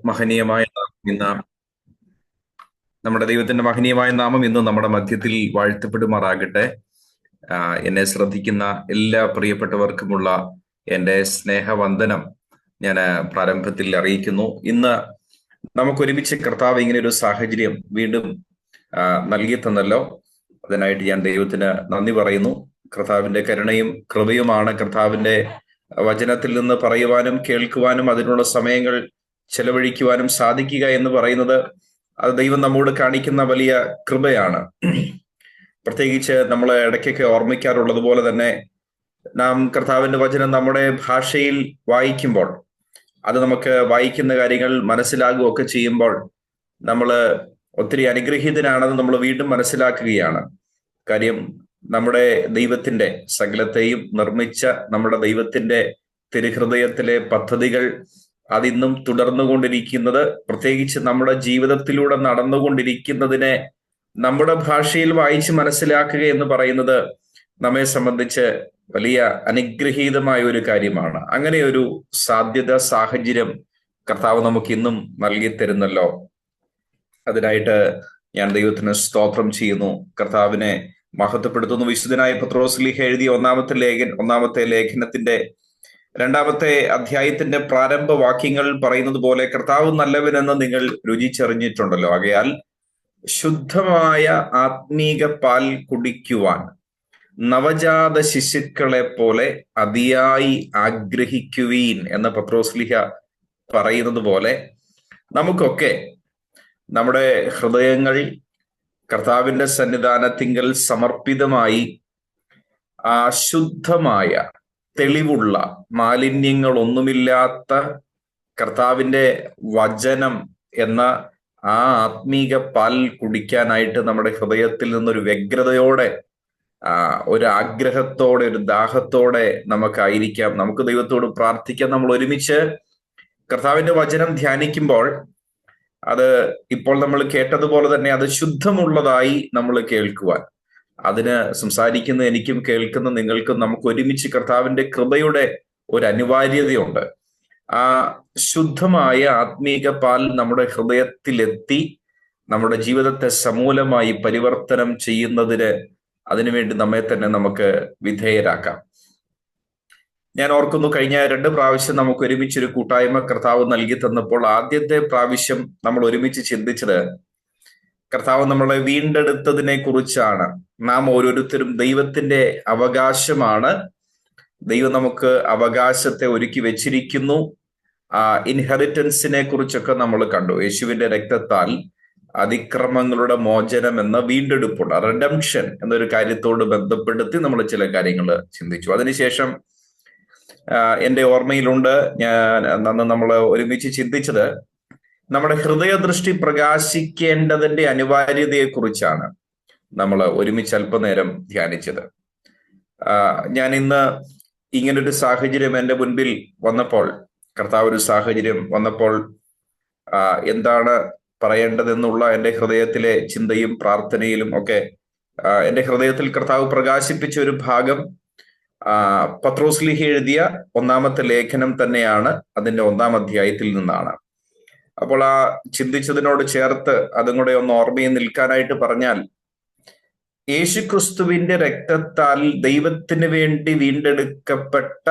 മഹനീയമായ നാമം ഇന്ന് നമ്മുടെ ദൈവത്തിന്റെ മഹനീയമായ നാമം ഇന്ന് നമ്മുടെ മധ്യത്തിൽ വാഴ്ത്തപ്പെടുമാറാകട്ടെ. എന്നെ ശ്രദ്ധിക്കുന്ന എല്ലാ പ്രിയപ്പെട്ടവർക്കുമുള്ള എൻ്റെ സ്നേഹവന്ദനം ഞാൻ പ്രാരംഭത്തിൽ അറിയിക്കുന്നു. ഇന്ന് നമുക്ക് ഒരുമിച്ച് കർത്താവ് ഇങ്ങനെ ഒരു സാഹചര്യം വീണ്ടും നൽകി തന്നല്ലോ. അതിനായിട്ട് ഞാൻ ദൈവത്തിന് നന്ദി പറയുന്നു. കർത്താവിന്റെ കരുണയും കൃപയുമാണ് കർത്താവിന്റെ വചനത്തിൽ നിന്ന് പറയുവാനും കേൾക്കുവാനും അതിനുള്ള സമയങ്ങൾ ചെലവഴിക്കുവാനും സാധിക്കുക എന്ന് പറയുന്നത് അത് ദൈവം നമ്മോട് കാണിക്കുന്ന വലിയ കൃപയാണ്. പ്രത്യേകിച്ച് നമ്മൾ ഇടയ്ക്കൊക്കെ ഓർമ്മിക്കാറുള്ളത് പോലെ തന്നെ നാം കർത്താവിന്റെ വചനം നമ്മുടെ ഭാഷയിൽ വായിക്കുമ്പോൾ അത് നമുക്ക് വായിക്കുന്ന കാര്യങ്ങൾ മനസ്സിലാകുകയൊക്കെ ചെയ്യുമ്പോൾ നമ്മൾ ഒത്തിരി അനുഗ്രഹീതനാണെന്ന് നമ്മൾ വീണ്ടും മനസ്സിലാക്കുകയാണ്. കാര്യം നമ്മുടെ ദൈവത്തിന്റെ സകലത്തെയും നിർമ്മിച്ച നമ്മുടെ ദൈവത്തിന്റെ തിരുഹൃദയത്തിലെ പദ്ധതികൾ അതിന്നും തുടർന്നുകൊണ്ടിരിക്കുന്നത്, പ്രത്യേകിച്ച് നമ്മുടെ ജീവിതത്തിലൂടെ നടന്നുകൊണ്ടിരിക്കുന്നതിനെ നമ്മുടെ ഭാഷയിൽ വായിച്ച് മനസ്സിലാക്കുക എന്ന് പറയുന്നത് നമ്മെ സംബന്ധിച്ച് വലിയ അനുഗ്രഹീതമായ ഒരു കാര്യമാണ്. അങ്ങനെ ഒരു സാധ്യത സാഹചര്യം കർത്താവ് നമുക്ക് ഇന്നും നൽകി തരുന്നല്ലോ. അതിനായിട്ട് ഞാൻ ദൈവത്തിന് സ്തോത്രം ചെയ്യുന്നു, കർത്താവിനെ മഹത്വപ്പെടുത്തുന്നു. വിശുദ്ധനായ പത്രോസ്ലീഹ എഴുതിയ ഒന്നാമത്തെ ലേഖനത്തിന്റെ 2-ാമത്തെ അധ്യായത്തിന്റെ പ്രാരംഭ വാക്യങ്ങൾ പറയുന്നത് പോലെ കർത്താവ് നല്ലവനെന്ന് നിങ്ങൾ രുചിച്ചറിഞ്ഞിട്ടുണ്ടല്ലോ. ആകയാൽ ശുദ്ധമായ ആത്മീക പാൽ കുടിക്കുവാൻ നവജാത ശിശുക്കളെ പോലെ അതിയായി ആഗ്രഹിക്കുവീൻ എന്ന് പത്രോസ്ലീഹ പറയുന്നത് പോലെ നമുക്കൊക്കെ നമ്മുടെ ഹൃദയങ്ങൾ കർത്താവിന്റെ സന്നിധാനത്തിങ്കൽ സമർപ്പിതമായി ആ ശുദ്ധമായ തെളിവുള്ള മാലിന്യങ്ങളൊന്നുമില്ലാത്ത കർത്താവിന്റെ വചനം എന്ന ആ ആത്മീക പാൽ കുടിക്കാനായിട്ട് നമ്മുടെ ഹൃദയത്തിൽ നിന്നൊരു വ്യഗ്രതയോടെ, ഒരു ആഗ്രഹത്തോടെ, ഒരു ദാഹത്തോടെ നമുക്കായിരിക്കാം. നമുക്ക് ദൈവത്തോട് പ്രാർത്ഥിക്കാം. നമ്മൾ ഒരുമിച്ച് കർത്താവിന്റെ വചനം ധ്യാനിക്കുമ്പോൾ അത് ഇപ്പോൾ നമ്മൾ കേട്ടതുപോലെ തന്നെ അത് ശുദ്ധമുള്ളതായി നമ്മൾ കേൾക്കുവാൻ, അതിന് സംസാരിക്കുന്ന എനിക്കും കേൾക്കുന്ന നിങ്ങൾക്കും നമുക്ക് ഒരുമിച്ച് കർത്താവിന്റെ കൃപയുടെ ഒരു അനിവാര്യതയുണ്ട്. ആ ശുദ്ധമായ ആത്മീക പാൽ നമ്മുടെ ഹൃദയത്തിലെത്തി നമ്മുടെ ജീവിതത്തെ സമൂലമായി പരിവർത്തനം ചെയ്യുന്നതിന് അതിനുവേണ്ടി നമ്മെ തന്നെ നമുക്ക് വിധേയരാക്കാം. ഞാൻ ഓർക്കുന്നു, കഴിഞ്ഞ 2 പ്രാവശ്യം നമുക്ക് ഒരുമിച്ചൊരു കൂട്ടായ്മ കർത്താവ് നൽകി തന്നപ്പോൾ ആദ്യത്തെ പ്രാവശ്യം നമ്മൾ ഒരുമിച്ച് ചിന്തിച്ചത് കർത്താവ് നമ്മളെ വീണ്ടെടുത്തതിനെ കുറിച്ചാണ്. നാം ഓരോരുത്തരും ദൈവത്തിന്റെ അവകാശമാണ്. ദൈവം നമുക്ക് അവകാശത്തെ ഒരുക്കി വെച്ചിരിക്കുന്നു. ഇൻഹെറിറ്റൻസിനെ കുറിച്ചൊക്കെ നമ്മൾ കണ്ടു. യേശുവിന്റെ രക്തത്താൽ അതിക്രമങ്ങളുടെ മോചനം എന്ന വീണ്ടെടുപ്പുണ്ട്, റിഡംഷൻ എന്നൊരു കാര്യത്തോട് ബന്ധപ്പെടുത്തി നമ്മൾ ചില കാര്യങ്ങൾ ചിന്തിച്ചു. അതിനുശേഷം എൻ്റെ ഓർമ്മയിലുണ്ട്, നമ്മൾ ഒരുമിച്ച് ചിന്തിച്ചത് നമ്മുടെ ഹൃദയദൃഷ്ടി പ്രകാശിക്കേണ്ടതിന്റെ അനിവാര്യതയെക്കുറിച്ചാണ് നമ്മൾ ഒരുമിച്ച് അല്പനേരം ധ്യാനിച്ചത്. ഞാൻ ഇന്ന് ഇങ്ങനൊരു സാഹചര്യം എൻ്റെ മുൻപിൽ വന്നപ്പോൾ, കർത്താവ് ഒരു സാഹചര്യം വന്നപ്പോൾ എന്താണ് പറയേണ്ടതെന്നുള്ള എൻ്റെ ഹൃദയത്തിലെ ചിന്തയും പ്രാർത്ഥനയിലും ഒക്കെ എൻ്റെ ഹൃദയത്തിൽ കർത്താവ് പ്രകാശിപ്പിച്ച ഒരു ഭാഗം പത്രോസ്ലീഹ എഴുതിയ 1-ാമത്തെ ലേഖനം തന്നെയാണ്. അതിന്റെ 1-ാം അധ്യായത്തിൽ നിന്നാണ്. അപ്പോൾ ആ ചിന്തിച്ചതിനോട് ചേർത്ത് അതും കൂടെ ഒന്ന് ഓർമ്മയിൽ നിൽക്കാനായിട്ട് പറഞ്ഞാൽ, യേശുക്രിസ്തുവിന്റെ രക്തത്താൽ ദൈവത്തിന് വേണ്ടി വീണ്ടെടുക്കപ്പെട്ട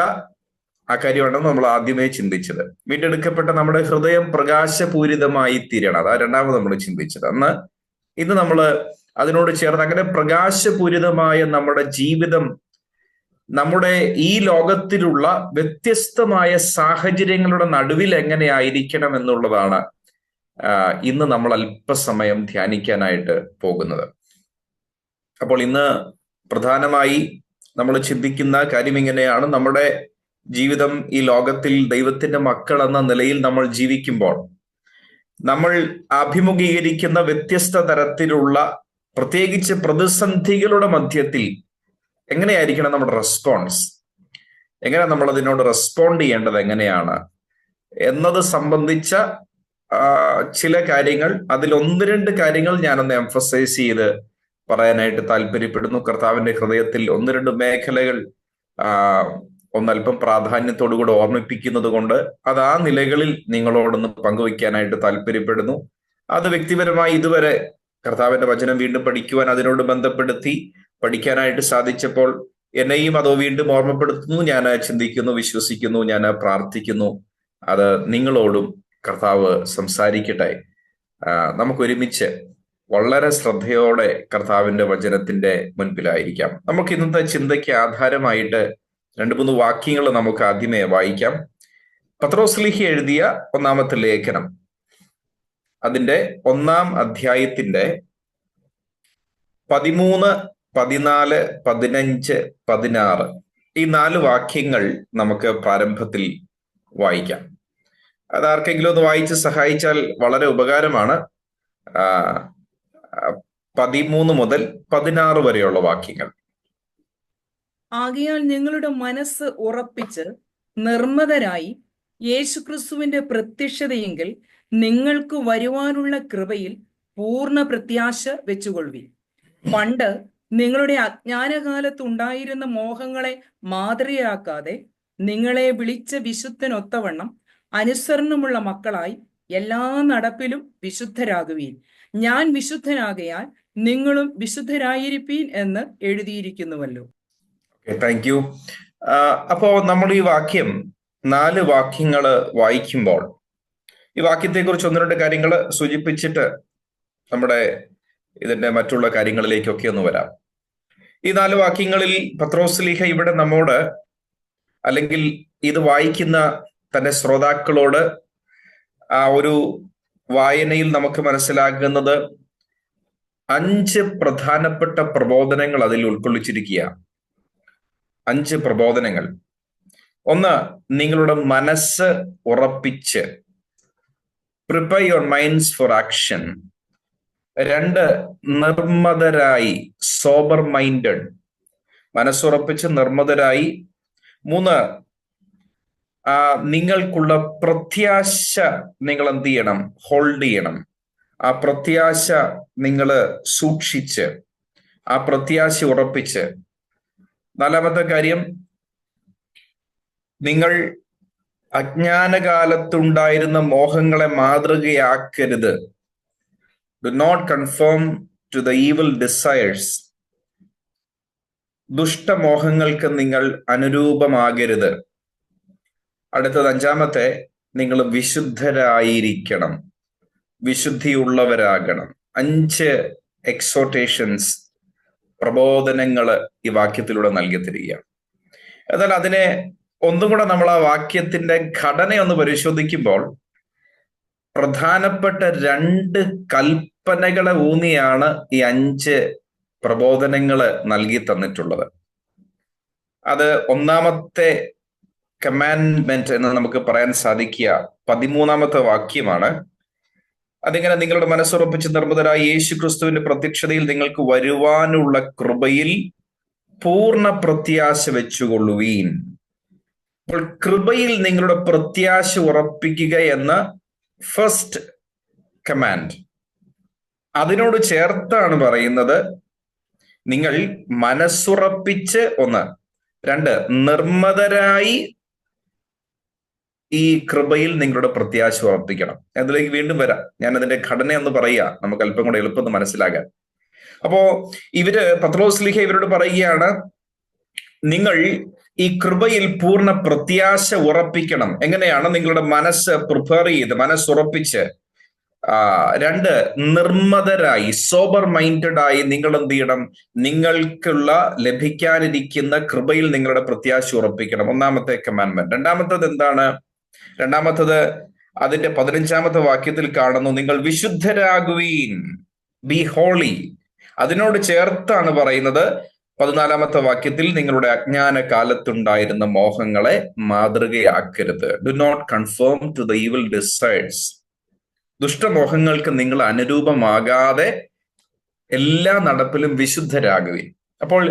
ആ കാര്യമാണ് നമ്മൾ ആദ്യമേ ചിന്തിച്ചത്. വീണ്ടെടുക്കപ്പെട്ട നമ്മുടെ ഹൃദയം പ്രകാശപൂരിതമായി തീരണം. അതാ 2-ാമത് നമ്മൾ ചിന്തിച്ചത്. ഇന്ന് നമ്മൾ അതിനോട് ചേർന്ന് അങ്ങനെ പ്രകാശപൂരിതമായ നമ്മുടെ ജീവിതം നമ്മുടെ ഈ ലോകത്തിലുള്ള വ്യത്യസ്തമായ സാഹചര്യങ്ങളുടെ നടുവിൽ എങ്ങനെയായിരിക്കണം എന്നുള്ളതാണ് ഇന്ന് നമ്മൾ അല്പസമയം ധ്യാനിക്കാനായിട്ട് പോകുന്നത്. അപ്പോൾ ഇന്ന് പ്രധാനമായി നമ്മൾ ചിന്തിക്കുന്ന കാര്യം ഇങ്ങനെയാണ്: നമ്മുടെ ജീവിതം ഈ ലോകത്തിൽ ദൈവത്തിന്റെ മക്കൾ എന്ന നിലയിൽ നമ്മൾ ജീവിക്കുമ്പോൾ നമ്മൾ അഭിമുഖീകരിക്കുന്ന വ്യത്യസ്ത തരത്തിലുള്ള പ്രത്യേകിച്ച് പ്രതിസന്ധികളുടെ മധ്യത്തിൽ എങ്ങനെയായിരിക്കണം നമ്മുടെ റെസ്പോൺസ്, എങ്ങനെ നമ്മൾ അതിനോട് റെസ്പോണ്ട് ചെയ്യേണ്ടത് എങ്ങനെയാണ് എന്നത് സംബന്ധിച്ച ചില കാര്യങ്ങൾ, അതിൽ 1-2 കാര്യങ്ങൾ ഞാനൊന്ന് എംഫസൈസ് ചെയ്ത് പറയാനായിട്ട് താല്പര്യപ്പെടുന്നു. കർത്താവിന്റെ ഹൃദയത്തിൽ 1-2 മേഖലകൾ ഒന്നല്പം പ്രാധാന്യത്തോടുകൂടി ഓർമ്മിപ്പിക്കുന്നത് കൊണ്ട് അത് ആ നിലകളിൽ നിങ്ങളോടൊന്ന് പങ്കുവയ്ക്കാനായിട്ട് താല്പര്യപ്പെടുന്നു. അത് വ്യക്തിപരമായി ഇതുവരെ കർത്താവിന്റെ വചനം വീണ്ടും പഠിക്കുവാൻ അതിനോട് ബന്ധപ്പെടുത്തി പഠിക്കാനായിട്ട് സാധിച്ചപ്പോൾ എന്നെയും അത് വീണ്ടും ഓർമ്മപ്പെടുത്തുന്നു. ഞാൻ ചിന്തിക്കുന്നു, വിശ്വസിക്കുന്നു, ഞാൻ പ്രാർത്ഥിക്കുന്നു. അത് നിങ്ങളോടും കർത്താവ് സംസാരിക്കട്ടെ. നമുക്കൊരുമിച്ച് വളരെ ശ്രദ്ധയോടെ കർത്താവിന്റെ വചനത്തിന്റെ മുൻപിലായിരിക്കാം. നമുക്ക് ഇന്നത്തെ ചിന്തയ്ക്ക് ആധാരമായിട്ട് 2-3 വാക്യങ്ങൾ നമുക്ക് ആദ്യമേ വായിക്കാം. പത്രോസ്ലീഹ എഴുതിയ ഒന്നാമത്തെ ലേഖനം, അതിന്റെ 1-ാം അധ്യായത്തിന്റെ 13, 14, 15, 16 ഈ 4 വാക്യങ്ങൾ നമുക്ക് പ്രാരംഭത്തിൽ വായിക്കാം. അത് ആർക്കെങ്കിലും ഒന്ന് വായിച്ച് സഹായിച്ചാൽ വളരെ ഉപകാരമാണ്. 13 മുതൽ 16 വരെയുള്ള വാക്യങ്ങൾ. ആകയാൽ നിങ്ങളുടെ മനസ്സ് ഉറപ്പിച്ച് നിർമ്മതരായി യേശുക്രിസ്തുവിന്റെ പ്രത്യക്ഷതയെങ്കിൽ നിങ്ങൾക്ക് വരുവാനുള്ള കൃപയിൽ പൂർണ്ണ പ്രത്യാശ വെച്ചുകൊള്ളുവിൻ. പണ്ട് നിങ്ങളുടെ അജ്ഞാനകാലത്തുണ്ടായിരുന്ന മോഹങ്ങളെ മാതൃകയാക്കാതെ നിങ്ങളെ വിളിച്ച വിശുദ്ധനൊത്തവണ്ണം അനുസരണമുള്ള മക്കളായി എല്ലാ നടപ്പിലും വിശുദ്ധരാകുവീൻ. ഞാൻ വിശുദ്ധനാകയാൽ നിങ്ങളും വിശുദ്ധരായിരിപ്പീൻ എന്ന് എഴുതിയിരിക്കുന്നുവല്ലോ. Thank you. അപ്പോ നമ്മൾ ഈ വാക്യം 4 വാക്യങ്ങൾ വായിക്കുമ്പോൾ ഈ വാക്യത്തെക്കുറിച്ച് 1-2 കാര്യങ്ങൾ സൂചിപ്പിച്ചിട്ട് നമ്മുടെ ഇതിന്റെ മറ്റുള്ള കാര്യങ്ങളിലേക്കൊക്കെ ഒന്ന് വരാം. ഈ 4 വാക്യങ്ങളിൽ പത്രോസ്ലീഹ ഇവിടെ നമ്മോട്, അല്ലെങ്കിൽ ഇത് വായിക്കുന്ന തന്റെ ശ്രോതാക്കളോട് ആ ഒരു വായനയിൽ നമുക്ക് മനസ്സിലാകുന്നത് 5 പ്രധാനപ്പെട്ട പ്രബോധനങ്ങൾ അതിൽ ഉൾക്കൊള്ളിച്ചിരിക്കുക. 5 പ്രബോധനങ്ങൾ. 1, നിങ്ങളുടെ മനസ്സ് ഉറപ്പിച്ച്, prepare your minds for action. 2, നിർമ്മതരായി, സോബർ മൈൻഡഡ്, മനസ്സുറപ്പിച്ച് നിർമ്മതരായി. 3, നിങ്ങൾക്കുള്ള പ്രത്യാശ നിങ്ങൾ എന്ത് ചെയ്യണം? ഹോൾഡ് ചെയ്യണം. ആ പ്രത്യാശ നിങ്ങൾ സൂക്ഷിച്ച്, ആ പ്രത്യാശ ഉറപ്പിച്ച്. 4-മത്തെ കാര്യം, നിങ്ങൾ അജ്ഞാനകാലത്തുണ്ടായിരുന്ന മോഹങ്ങളെ മാതൃകയാക്കരുത്. Do not conform to the evil desires. ദുഷ്ടമോഹങ്ങൾക്ക് നിങ്ങൾ അനുരൂപമാകരുത്. അടുത്തത് 5-മത്തെ, നിങ്ങൾ വിശുദ്ധരായിരിക്കണം, വിശുദ്ധിയുള്ളവരാകണം. 5 എക്സോട്ടേഷൻസ്, പ്രബോധനങ്ങൾ ഈ വാക്യത്തിലൂടെ നൽകി തരികയാണ്. എന്നാൽ അതിനെ ഒന്നും കൂടെ നമ്മൾ ആ വാക്യത്തിന്റെ ഘടനയൊന്ന് പരിശോധിക്കുമ്പോൾ പ്രധാനപ്പെട്ട 2 കൽപ്പനകളെ ഊന്നിയാണ് ഈ 5 പ്രബോധനങ്ങൾ നൽകി തന്നിട്ടുള്ളത്. അത് 1-മത്തെ കമാൻഡ്മെന്റ് എന്ന് നമുക്ക് പറയാൻ സാധിക്കുക 13-മത്തെ വാക്യമാണ്. അതിങ്ങനെ, നിങ്ങളുടെ മനസ്സുറപ്പിച്ച് നിർമ്മതരായ യേശുക്രിസ്തുവിന്റെ പ്രത്യക്ഷതയിൽ നിങ്ങൾക്ക് വരുവാനുള്ള കൃപയിൽ പൂർണ്ണ പ്രത്യാശ വെച്ചുകൊള്ളുവീൻ. അപ്പോൾ കൃപയിൽ നിങ്ങളുടെ പ്രത്യാശ ഉറപ്പിക്കുക എന്ന ഫസ്റ്റ് കമാൻഡ്. അതിനോട് ചേർത്താണ് പറയുന്നത്, നിങ്ങൾ മനസ്സുറപ്പിച്ച് 1, 2 നിർമ്മതരായി ഈ കൃപയിൽ നിങ്ങളുടെ പ്രത്യാശ ഉറപ്പിക്കണം. അതിലേക്ക് വീണ്ടും വരാം. ഞാൻ അതിന്റെ ഘടനയൊന്ന് പറയുക, നമുക്ക് അല്പം കൂടെ എളുപ്പം മനസ്സിലാകാൻ. അപ്പോ പത്രോസ്ലീഹ ഇവരോട് പറയുകയാണ്, നിങ്ങൾ ഈ കൃപയിൽ പൂർണ്ണ പ്രത്യാശ ഉറപ്പിക്കണം. എങ്ങനെയാണ്? നിങ്ങളുടെ മനസ്സ് പ്രിപ്പയർ ചെയ്ത്, മനസ്സുറപ്പിച്ച്. 2, നിർമ്മതരായി, സോബർ മൈൻഡഡ് ആയി നിങ്ങൾ എന്ത് ചെയ്യണം? നിങ്ങൾക്കുള്ള ലഭിക്കാനിരിക്കുന്ന കൃപയിൽ നിങ്ങളുടെ പ്രത്യാശ ഉറപ്പിക്കണം. 1-മത്തെ കമാൻഡ്മെന്റ്. 2-മത്തത് എന്താണ്? 2-മത്തത് അതിന്റെ 15-മത്തെ വാക്യത്തിൽ കാണുന്നു, നിങ്ങൾ വിശുദ്ധരാകുവീൻ, ബി ഹോളി. അതിനോട് ചേർത്താണ് പറയുന്നത് 14-മത്തെ വാക്യത്തിൽ, നിങ്ങളുടെ അജ്ഞാന കാലത്തുണ്ടായിരുന്ന മോഹങ്ങളെ മാതൃകയാക്കരുത്. Do not conform to the evil desires. ദുഷ്ടമോഹങ്ങൾക്ക് നിങ്ങൾ അനുരൂപമാകാതെ എല്ലാ നടപ്പിലും വിശുദ്ധരാകുവീൻ. അപ്പോൾ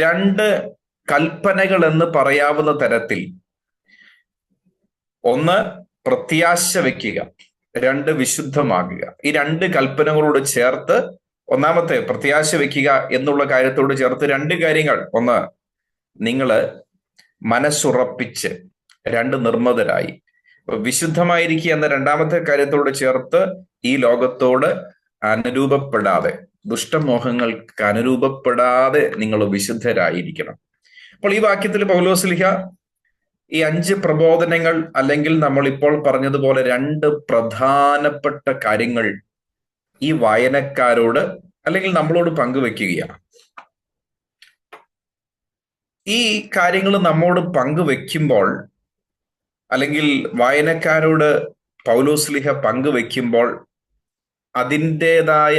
2 കൽപ്പനകൾ എന്ന് പറയാവുന്ന തരത്തിൽ, 1 പ്രത്യാശ വയ്ക്കുക, 2 വിശുദ്ധമാകുക. ഈ 2 കൽപ്പനകളോട് ചേർത്ത്, 1-മത്തെ പ്രത്യാശ വയ്ക്കുക എന്നുള്ള കാര്യത്തോട് ചേർത്ത് 2 കാര്യങ്ങൾ. 1, നിങ്ങൾ മനസ്സുറപ്പിച്ച്, രണ്ട് നിർമ്മതരായി. വിശുദ്ധമായിരിക്കുക എന്ന രണ്ടാമത്തെ കാര്യത്തോട് ചേർത്ത് ഈ ലോകത്തോട് അനുരൂപപ്പെടാതെ, ദുഷ്ടമോഹങ്ങൾക്ക് അനുരൂപപ്പെടാതെ നിങ്ങൾ വിശുദ്ധരായിരിക്കണം. അപ്പോൾ ഈ വാക്യത്തിൽ പൗലോസ്ലീഹ ഈ 5 പ്രബോധനങ്ങൾ, അല്ലെങ്കിൽ നമ്മൾ ഇപ്പോൾ പറഞ്ഞതുപോലെ 2 പ്രധാനപ്പെട്ട കാര്യങ്ങൾ ഈ വായനക്കാരോട് അല്ലെങ്കിൽ നമ്മളോട് പങ്കുവെക്കുകയാണ്. ഈ കാര്യങ്ങൾ നമ്മോട് പങ്കുവെക്കുമ്പോൾ, അല്ലെങ്കിൽ വായനക്കാരോട് പൗലോസ്ലീഹ പങ്കുവെക്കുമ്പോൾ, അതിൻ്റെതായ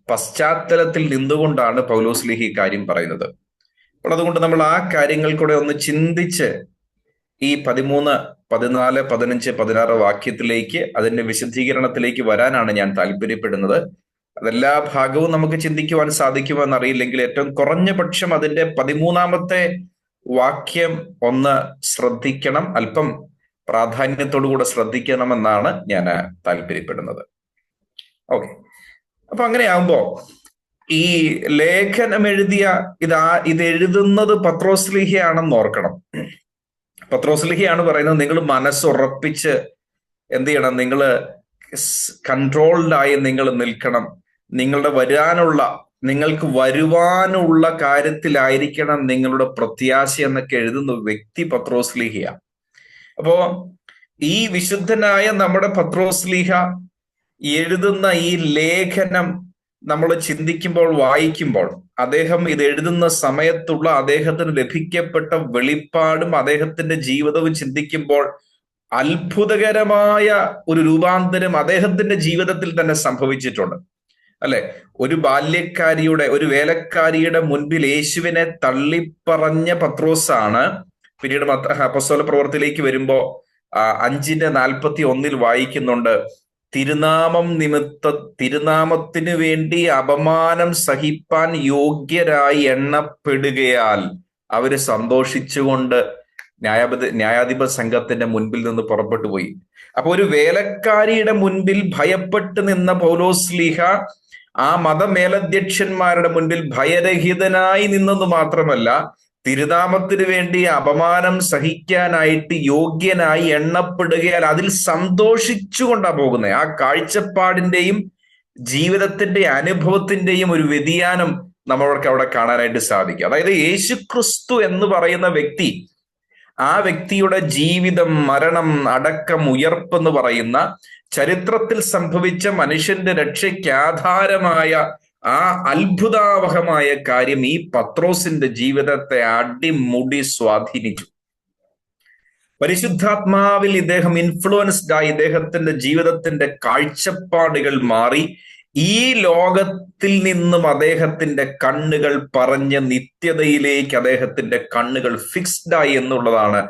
പശ്ചാത്തലത്തിൽ നിന്നുകൊണ്ടാണ് പൗലോസ്ലീഹ ഈ കാര്യം പറയുന്നത്. അപ്പോൾ അതുകൊണ്ട് നമ്മൾ ആ കാര്യങ്ങൾ കൂടെ ഒന്ന് ചിന്തിച്ച് ഈ 13, 14, 15, 16 വാക്യത്തിലേക്ക്, അതിന്റെ വിശദീകരണത്തിലേക്ക് വരാനാണ് ഞാൻ താല്പര്യപ്പെടുന്നത്. അതെല്ലാ ഭാഗവും നമുക്ക് ചിന്തിക്കുവാൻ സാധിക്കുമെന്ന് അറിയില്ലെങ്കിൽ ഏറ്റവും കുറഞ്ഞ പക്ഷം അതിന്റെ 13ാമത്തെ വാക്യം ഒന്ന് ശ്രദ്ധിക്കണം, അല്പം പ്രാധാന്യത്തോടുകൂടെ ശ്രദ്ധിക്കണമെന്നാണ് ഞാൻ താല്പര്യപ്പെടുന്നത്. ഓക്കെ, അപ്പൊ അങ്ങനെയാകുമ്പോ ഈ ലേഖനം എഴുതിയ ഇത് എഴുതുന്നത് പത്രോസ്ലീഹയാണെന്ന് ഓർക്കണം. പത്രോസ്ലീഹയാണ് പറയുന്നത്, നിങ്ങൾ മനസ്സുറപ്പിച്ച് എന്ത് ചെയ്യണം, നിങ്ങൾ കൺട്രോൾഡായി നിങ്ങൾ നിൽക്കണം, നിങ്ങൾക്ക് വരുവാനുള്ള കാര്യത്തിലായിരിക്കണം നിങ്ങളുടെ പ്രത്യാശ എന്നൊക്കെ എഴുതുന്ന വ്യക്തി പത്രോസ്ലീഹയാണ്. അപ്പോ ഈ വിശുദ്ധനായ നമ്മുടെ പത്രോസ്ലീഹ എഴുതുന്ന ഈ ലേഖനം നമ്മൾ ചിന്തിക്കുമ്പോൾ, വായിക്കുമ്പോൾ, അദ്ദേഹം ഇത് എഴുതുന്ന സമയത്തുള്ള അദ്ദേഹത്തിന് ലഭിക്കപ്പെട്ട വെളിപ്പാടും അദ്ദേഹത്തിന്റെ ജീവിതവും ചിന്തിക്കുമ്പോൾ അത്ഭുതകരമായ ഒരു രൂപാന്തരം അദ്ദേഹത്തിന്റെ ജീവിതത്തിൽ തന്നെ സംഭവിച്ചിട്ടുണ്ട്. അല്ലെ, ഒരു ഒരു വേലക്കാരിയുടെ മുൻപിൽ യേശുവിനെ തള്ളിപ്പറഞ്ഞ പത്രോസാണ് പിന്നീട് അപ്പോസ്തല പ്രവൃത്തിയിലേക്ക് വരുമ്പോ 5:41 വായിക്കുന്നുണ്ട്, തിരുനാമത്തിനു വേണ്ടി അപമാനം സഹിപ്പാൻ യോഗ്യരായി എണ്ണപ്പെടുകയാൽ അവര് സന്തോഷിച്ചുകൊണ്ട് ന്യായാധിപ സംഘത്തിന്റെ മുൻപിൽ നിന്ന് പുറപ്പെട്ടു പോയി. അപ്പൊ ഒരു വേലക്കാരിയുടെ മുൻപിൽ ഭയപ്പെട്ട് നിന്ന പൗലോസ്ലീഹ ആ മതമേലധ്യക്ഷന്മാരുടെ മുൻപിൽ ഭയരഹിതനായി നിന്നെന്ന് മാത്രമല്ല, തിരുനാമത്തിന് വേണ്ടി അപമാനം സഹിക്കാനായിട്ട് യോഗ്യനായി എണ്ണപ്പെടുകയാൽ അതിൽ സന്തോഷിച്ചുകൊണ്ടാ പോകുന്നത്. ആ കാഴ്ചപ്പാടിന്റെയും ജീവിതത്തിന്റെ അനുഭവത്തിന്റെയും ഒരു വ്യതിയാനം നമ്മൾക്ക് അവിടെ കാണാനായിട്ട് സാധിക്കും. അതായത് യേശുക്രിസ്തു എന്ന് പറയുന്ന വ്യക്തി, ആ വ്യക്തിയുടെ ജീവിതം, മരണം, അടക്കം, ഉയർപ്പെന്ന് പറയുന്ന ചരിത്രത്തിൽ സംഭവിച്ച മനുഷ്യന്റെ രക്ഷയ്ക്ക് ആധാരമായ ആ അത്ഭുതാവഹമായ കാര്യം ഈ പത്രോസിന്റെ ജീവിതത്തെ അടിമുടി സ്വാധീനിച്ചു. പരിശുദ്ധാത്മാവിൽ ഇദ്ദേഹം ഇൻഫ്ലുവൻസ്ഡ് ആയി, ഇദ്ദേഹത്തിന്റെ ജീവിതത്തിന്റെ കാഴ്ചപ്പാടുകൾ മാറി. ഈ ലോകത്തിൽ നിന്നും അദ്ദേഹത്തിന്റെ കണ്ണുകൾ പറഞ്ഞ് നിത്യതയിലേക്ക് അദ്ദേഹത്തിന്റെ കണ്ണുകൾ ഫിക്സ്ഡ് ആയി എന്നുള്ളതാണ്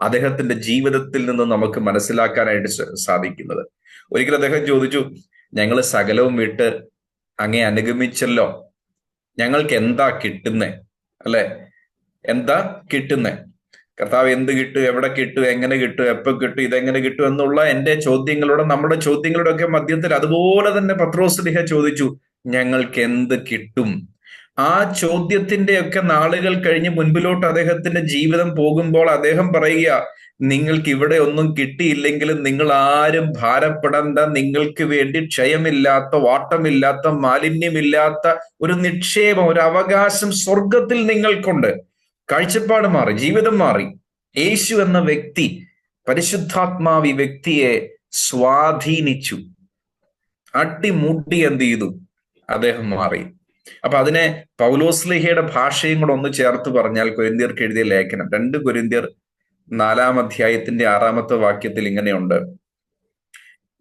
അദ്ദേഹത്തിന്റെ ജീവിതത്തിൽ നിന്ന് നമുക്ക് മനസ്സിലാക്കാനായിട്ട് സാധിക്കുന്നത്. ഒരിക്കൽ അദ്ദേഹം ചോദിച്ചു, ഞങ്ങൾ സകലവും വിട്ട് അങ്ങേ അനുഗമിച്ചല്ലോ, ഞങ്ങൾക്ക് എന്താ കിട്ടുന്നേ? അല്ലെ, എന്താ കിട്ടുന്നേ? കർത്താവ് എന്ത് കിട്ടും, എവിടെ കിട്ടും, എങ്ങനെ കിട്ടും, എപ്പോ കിട്ടും, ഇതെങ്ങനെ കിട്ടും എന്നുള്ള എന്റെ ചോദ്യങ്ങളുടെ, നമ്മുടെ ചോദ്യങ്ങളുടെ ഒക്കെ മധ്യത്തിൽ അതുപോലെ തന്നെ പത്രോസ്ലീഹ ചോദിച്ചു, ഞങ്ങൾക്ക് എന്ത് കിട്ടും? ആ ചോദ്യത്തിന്റെ ഒക്കെ നാളുകൾ കഴിഞ്ഞ് മുൻപിലോട്ട് അദ്ദേഹത്തിന്റെ ജീവിതം പോകുമ്പോൾ അദ്ദേഹം പറയുക, നിങ്ങൾക്ക് ഇവിടെ ഒന്നും കിട്ടിയില്ലെങ്കിലും നിങ്ങൾ ആരും ഭാരപ്പെടേണ്ട, നിങ്ങൾക്ക് വേണ്ടി ക്ഷയമില്ലാത്ത, വാട്ടമില്ലാത്ത, മാലിന്യമില്ലാത്ത ഒരു നിക്ഷേപം, ഒരു അവകാശം സ്വർഗത്തിൽ നിങ്ങൾക്കുണ്ട്. കാഴ്ചപ്പാട് മാറി, ജീവിതം മാറി. യേശു എന്ന വ്യക്തി, പരിശുദ്ധാത്മാവ് ഈ വ്യക്തിയെ സ്വാധീനിച്ചു, അടിമുടി എന്ത് ചെയ്തു, അദ്ദേഹം മാറി. അപ്പൊ അതിനെ പൗലോസ്ലീഹയുടെ ഭാഷയും കൂടെ ഒന്ന് ചേർത്ത് പറഞ്ഞാൽ, കൊരിന്ത്യർക്ക് എഴുതിയ ലേഖനം 2 കൊരിന്ത്യർ 4-ാം അധ്യായത്തിന്റെ 6-ാമത്തെ വാക്യത്തിൽ ഇങ്ങനെയുണ്ട്,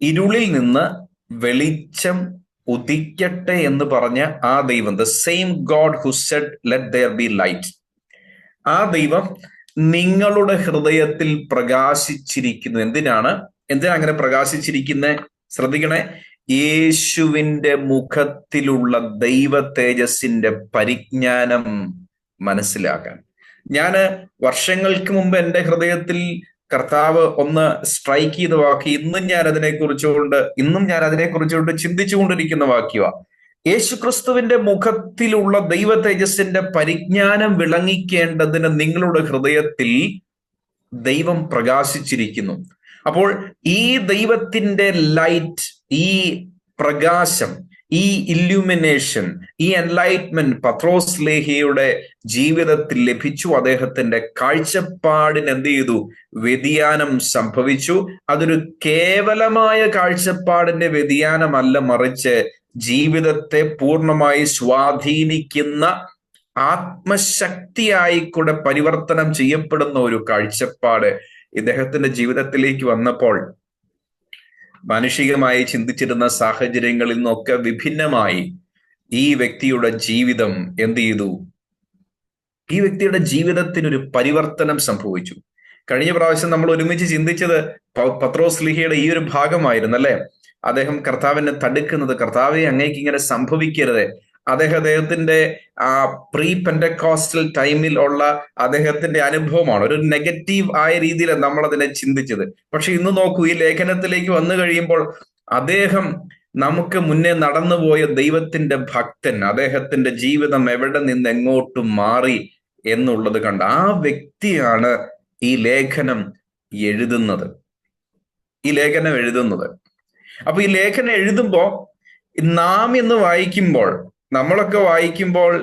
ഇരുളിൽ നിന്ന് വെളിച്ചം ഉദിക്കട്ടെ എന്ന് പറഞ്ഞ ആ ദൈവം, the same God who said let there be light, ആ ദൈവം നിങ്ങളുടെ ഹൃദയത്തിൽ പ്രകാശിച്ചിരിക്കുന്നു. എന്തിനാണ് അങ്ങനെ പ്രകാശിച്ചിരിക്കുന്നത്? ശ്രദ്ധിക്കണേ, യേശുവിന്റെ മുഖത്തിലുള്ള ദൈവ തേജസ്സിന്റെ പരിജ്ഞാനം മനസ്സിലാക്കാൻ. ഞാന് വർഷങ്ങൾക്ക് മുമ്പ് എൻ്റെ ഹൃദയത്തിൽ കർത്താവ് ഒന്ന് സ്ട്രൈക്ക് ചെയ്ത വാക്ക് ഇന്നും ഞാൻ അതിനെക്കുറിച്ചുകൊണ്ട് ചിന്തിച്ചുകൊണ്ടിരിക്കുന്ന വാക്യമാണ്. യേശുക്രിസ്തുവിന്റെ മുഖത്തിലുള്ള ദൈവ തേജസ്സിന്റെ പരിജ്ഞാനം വിളങ്ങിക്കേണ്ടതിന് നിങ്ങളുടെ ഹൃദയത്തിൽ ദൈവം പ്രകാശിച്ചിരിക്കുന്നു. അപ്പോൾ ഈ ദൈവത്തിന്റെ ലൈറ്റ്, ഈ പ്രകാശം, ഈ ഇല്യൂമിനേഷൻ, ഈ എൻലൈറ്റ്മെന്റ് പത്രോസ് ലേഹിയുടെ ജീവിതത്തിൽ ലഭിച്ചു. അദ്ദേഹത്തിന്റെ കാഴ്ചപ്പാടിന് എന്ത് ചെയ്തു? വ്യതിയാനം സംഭവിച്ചു. അതൊരു കേവലമായ കാഴ്ചപ്പാടിന്റെ വ്യതിയാനമല്ല, മറിച്ച് ജീവിതത്തെ പൂർണ്ണമായി സ്വാധീനിക്കുന്ന ആത്മശക്തിയായി കൂടെ പരിവർത്തനം ചെയ്യപ്പെടുന്ന ഒരു കാഴ്ചപ്പാട് ഇദ്ദേഹത്തിന്റെ ജീവിതത്തിലേക്ക് വന്നപ്പോൾ മാനുഷികമായി ചിന്തിച്ചിരുന്ന സാഹചര്യങ്ങളിൽ നിന്നൊക്കെ വിഭിന്നമായി ഈ വ്യക്തിയുടെ ജീവിതം എന്ത് ചെയ്തു? ഈ വ്യക്തിയുടെ ജീവിതത്തിനൊരു പരിവർത്തനം സംഭവിച്ചു. കഴിഞ്ഞ പ്രാവശ്യം നമ്മൾ ഒരുമിച്ച് ചിന്തിച്ചത് പത്രോസ് ലീഹയുടെ ഈ ഒരു ഭാഗമായിരുന്നു അല്ലെ. അദ്ദേഹം കർത്താവിനെ തടുക്കുന്നത്, കർത്താവെ അങ്ങേക്ക് ഇങ്ങനെ സംഭവിക്കരുത്. അദ്ദേഹത്തിന്റെ ആ പ്രീ പെന്റക്കോസ്റ്റൽ ടൈമിൽ ഉള്ള അദ്ദേഹത്തിന്റെ അനുഭവമാണ്. ഒരു നെഗറ്റീവ് ആയ രീതിയിൽ നമ്മൾ അതിനെ ചിന്തിച്ചത്. പക്ഷെ ഇന്ന് നോക്കൂ, ഈ ലേഖനത്തിലേക്ക് വന്നു കഴിയുമ്പോൾ അദ്ദേഹം നമുക്ക് മുന്നേ നടന്നുപോയ ദൈവത്തിന്റെ ഭക്തൻ, അദ്ദേഹത്തിന്റെ ജീവിതം എവിടെ നിന്ന് എങ്ങോട്ടും മാറി എന്നുള്ളത് കണ്ട് ആ വ്യക്തിയാണ് ഈ ലേഖനം എഴുതുന്നത്. അപ്പൊ ഈ ലേഖനം എഴുതുമ്പോ നാം എന്ന് വായിക്കുമ്പോൾ, നമ്മളൊക്കെ വായിക്കുമ്പോൾ,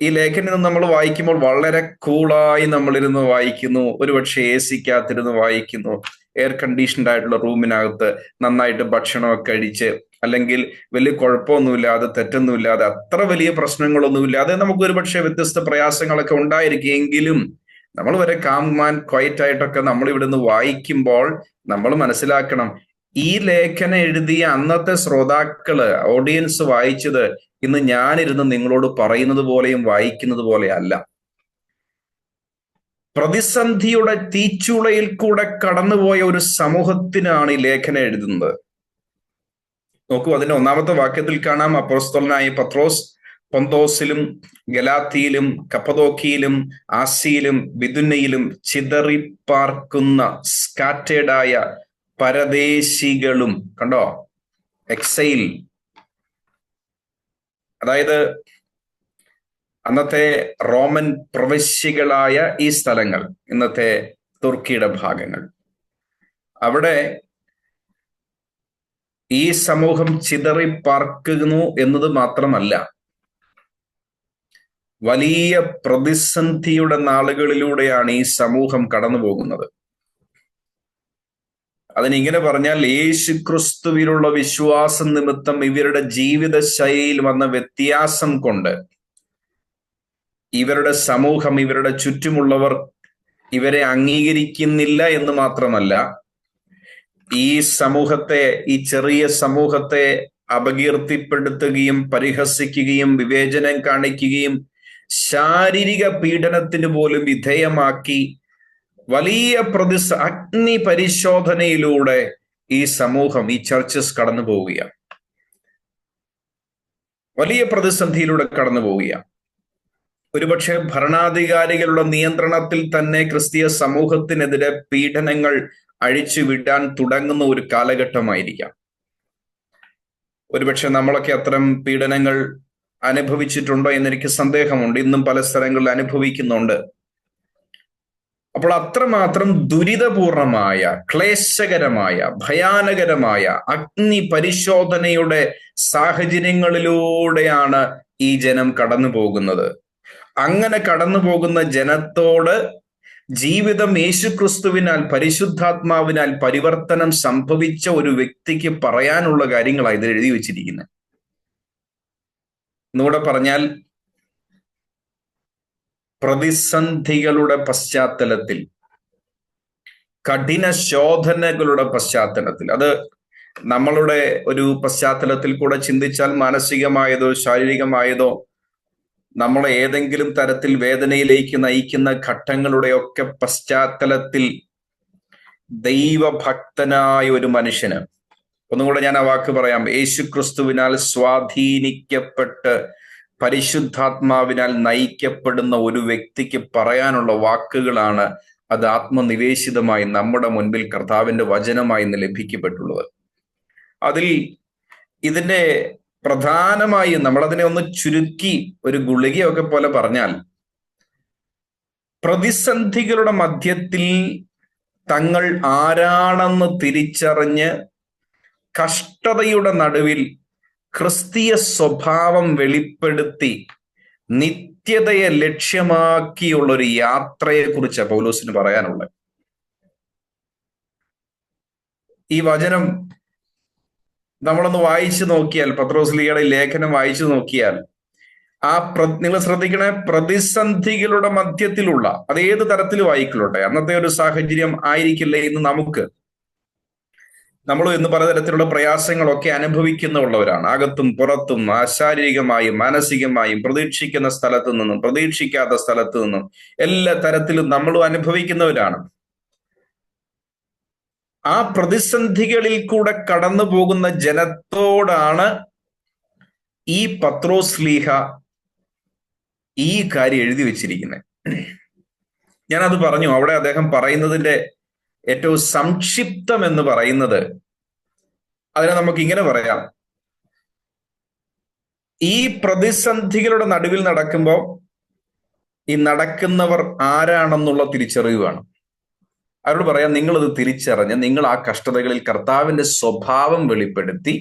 ഈ ലേഖനം നമ്മൾ വായിക്കുമ്പോൾ വളരെ കൂളായി നമ്മളിരുന്ന് വായിക്കുന്നു. ഒരുപക്ഷെ AC-ക്കകത്തിരുന്ന് വായിക്കുന്നു, എയർ കണ്ടീഷൻഡ് ആയിട്ടുള്ള റൂമിനകത്ത് നന്നായിട്ട് ഭക്ഷണമൊക്കെ കഴിച്ച്, അല്ലെങ്കിൽ വലിയ കുഴപ്പമൊന്നുമില്ലാതെ, തെറ്റൊന്നുമില്ലാതെ, അത്ര വലിയ പ്രശ്നങ്ങളൊന്നുമില്ലാതെ നമുക്ക് ഒരുപക്ഷെ വ്യത്യസ്ത പ്രയാസങ്ങളൊക്കെ ഉണ്ടായിരിക്കുമെങ്കിലും നമ്മൾ വരെ കാം ആൻഡ് ക്വയറ്റ് ആയിട്ടൊക്കെ നമ്മൾ ഇവിടുന്ന് വായിക്കുമ്പോൾ നമ്മൾ മനസ്സിലാക്കണം, ഈ ലേഖനം എഴുതിയ അന്നത്തെ ശ്രോതാക്കള്, ഓഡിയൻസ് വായിച്ചത് ഇന്ന് ഞാനിരുന്ന് നിങ്ങളോട് പറയുന്നത് പോലെയും വായിക്കുന്നത് പോലെ അല്ല. പ്രതിസന്ധിയുടെ തീച്ചുളയിൽ കൂടെ കടന്നുപോയ ഒരു സമൂഹത്തിനാണ് ഈ ലേഖനം എഴുതുന്നത്. നോക്കൂ, അതിന്റെ 1-ാമത്തെ വാക്യത്തിൽ കാണാം, അപ്പോസ്തലനായ പത്രോസ് പൊന്തോസിലും ഗലാത്തിയിലും കപ്പദോക്കിയിലും ആസിയിലും ബിദുനയിലും ചിതറിപ്പാർക്കുന്ന സ്കാറ്റേഡായ പരദേശികളും, കണ്ടോ, എക്സൈൽ, അതായത് അന്നത്തെ റോമൻ പ്രവിശ്യകളായ ഈ സ്ഥലങ്ങൾ, ഇന്നത്തെ തുർക്കിയുടെ ഭാഗങ്ങൾ, അവിടെ ഈ സമൂഹം ചിതറിപ്പാർക്കുന്നു എന്നത് മാത്രമല്ല, വലിയ പ്രതിസന്ധിയുടെ നാളുകളിലൂടെയാണ് ഈ സമൂഹം കടന്നു പോകുന്നത്. അതിനിങ്ങനെ പറഞ്ഞാൽ, യേശുക്രിസ്തുവിലുള്ള വിശ്വാസം നിമിത്തം ഇവരുടെ ജീവിത ശൈലിയിൽ വന്ന വ്യത്യാസം കൊണ്ട് ഇവരുടെ സമൂഹം, ഇവരുടെ ചുറ്റുമുള്ളവർ ഇവരെ അംഗീകരിക്കുന്നില്ല എന്ന് മാത്രമല്ല, ഈ സമൂഹത്തെ, ഈ ചെറിയ സമൂഹത്തെ അപകീർത്തിപ്പെടുത്തുകയും പരിഹസിക്കുകയും വിവേചനം കാണിക്കുകയും ശാരീരിക പീഡനത്തിന് പോലും വിധേയമാക്കി വലിയ അഗ്നി പരിശോധനയിലൂടെ ഈ സമൂഹം, ഈ ചർച്ചസ് കടന്നു പോവുകയാണ്. വലിയ പ്രതിസന്ധിയിലൂടെ കടന്നു പോവുകയാണ്. ഒരുപക്ഷെ ഭരണാധികാരികളുടെ നിയന്ത്രണത്തിൽ തന്നെ ക്രിസ്തീയ സമൂഹത്തിനെതിരെ പീഡനങ്ങൾ അഴിച്ചുവിടാൻ തുടങ്ങുന്ന ഒരു കാലഘട്ടമായിരിക്കാം. ഒരുപക്ഷെ നമ്മളൊക്കെ അത്തരം പീഡനങ്ങൾ അനുഭവിച്ചിട്ടുണ്ടോ എന്നെനിക്ക് സന്ദേഹമുണ്ട്. ഇന്നും പല സ്ഥലങ്ങളിൽ അനുഭവിക്കുന്നുണ്ട്. അപ്പോൾ അത്രമാത്രം ദുരിതപൂർണമായ, ക്ലേശകരമായ, ഭയാനകരമായ അഗ്നി പരിശോധനയുടെ സാഹചര്യങ്ങളിലൂടെയാണ് ഈ ജനം കടന്നു പോകുന്നത്. അങ്ങനെ കടന്നു പോകുന്ന ജനത്തോട് ജീവിതം യേശുക്രിസ്തുവിനാൽ, പരിശുദ്ധാത്മാവിനാൽ പരിവർത്തനം സംഭവിച്ച ഒരു വ്യക്തിക്ക് പറയാനുള്ള കാര്യങ്ങളാണ് ഇതിൽ എഴുതി വെച്ചിരിക്കുന്നത്. എന്നൂടെ പറഞ്ഞാൽ, പ്രതിസന്ധികളുടെ പശ്ചാത്തലത്തിൽ, കഠിന ശോധനകളുടെ പശ്ചാത്തലത്തിൽ, അത് നമ്മളുടെ ഒരു പശ്ചാത്തലത്തിൽ കൂടെ ചിന്തിച്ചാൽ മാനസികമായതോ ശാരീരികമായതോ നമ്മളെ ഏതെങ്കിലും തരത്തിൽ വേദനയിലേക്ക് നയിക്കുന്ന ഘട്ടങ്ങളുടെയൊക്കെ പശ്ചാത്തലത്തിൽ ദൈവഭക്തനായ ഒരു മനുഷ്യന്, ഒന്നുകൂടെ ഞാൻ ആ വാക്ക് പറയാം, യേശുക്രിസ്തുവിനാൽ സ്വാധീനിക്കപ്പെട്ട് പരിശുദ്ധാത്മാവിനാൽ നയിക്കപ്പെടുന്ന ഒരു വ്യക്തിക്ക് പറയാനുള്ള വാക്കുകളാണ് അത് ആത്മനിവേശിതമായി നമ്മുടെ മുൻപിൽ കർത്താവിന്റെ വചനമായി ഇന്ന് ലഭിക്കപ്പെട്ടുള്ളത്. അതിൽ ഇതിന്റെ പ്രധാനമായും നമ്മളതിനെ ഒന്ന് ചുരുക്കി ഒരു ഗുളികയൊക്കെ പോലെ പറഞ്ഞാൽ, പ്രതിസന്ധികളുടെ മധ്യത്തിൽ തങ്ങൾ ആരാണെന്ന് തിരിച്ചറിഞ്ഞ് കഷ്ടതയുടെ നടുവിൽ ക്രിസ്തീയ സ്വഭാവം വെളിപ്പെടുത്തി നിത്യതയെ ലക്ഷ്യമാക്കിയുള്ള ഒരു യാത്രയെ കുറിച്ച് പൗലോസിന് പറയാനുള്ളത്. ഈ വചനം നമ്മളൊന്ന് വായിച്ചു നോക്കിയാൽ, പത്രോസ്ലീഹയുടെ ലേഖനം വായിച്ചു നോക്കിയാൽ, നിങ്ങൾ ശ്രദ്ധിക്കണേ, പ്രതിസന്ധികളുടെ മധ്യത്തിലുള്ള, അത് ഏത് തരത്തിലും ആയിക്കൊള്ളട്ടെ, അന്നത്തെ ഒരു സാഹചര്യം ആയിരിക്കില്ലേ ഇന്ന് നമുക്ക്. നമ്മൾ ഇന്ന് പലതരത്തിലുള്ള പ്രയാസങ്ങളൊക്കെ അനുഭവിക്കുന്നുള്ളവരാണ്, അകത്തും പുറത്തും, ശാരീരികമായും മാനസികമായും, പ്രതീക്ഷിക്കുന്ന സ്ഥലത്തു നിന്നും പ്രതീക്ഷിക്കാത്ത സ്ഥലത്തു നിന്നും എല്ലാ തരത്തിലും നമ്മളും അനുഭവിക്കുന്നവരാണ്. ആ പ്രതിസന്ധികളിൽ കൂടെ കടന്നു പോകുന്ന ജനത്തോടാണ് ഈ പത്രോസ്ലീഹ ഈ കാര്യം എഴുതി വെച്ചിരിക്കുന്നത്. ഞാനത് പറഞ്ഞു. അവിടെ അദ്ദേഹം പറയുന്നതിന്റെ ഏറ്റവും സംക്ഷിപ്തം എന്ന് പറയുന്നത്, അതിനെ നമുക്ക് ഇങ്ങനെ പറയാം: ഈ പ്രതിസന്ധികളുടെ നടുവിൽ നടക്കുമ്പോൾ ഈ നടക്കുന്നവർ ആരാണെന്നുള്ള തിരിച്ചറിയുകയാണ്. അവരോട് പറയാം, നിങ്ങളിത് തിരിച്ചറിഞ്ഞ് നിങ്ങൾ ആ കഷ്ടതകളിൽ കർത്താവിന്റെ സ്വഭാവം വെളിപ്പെടുത്തി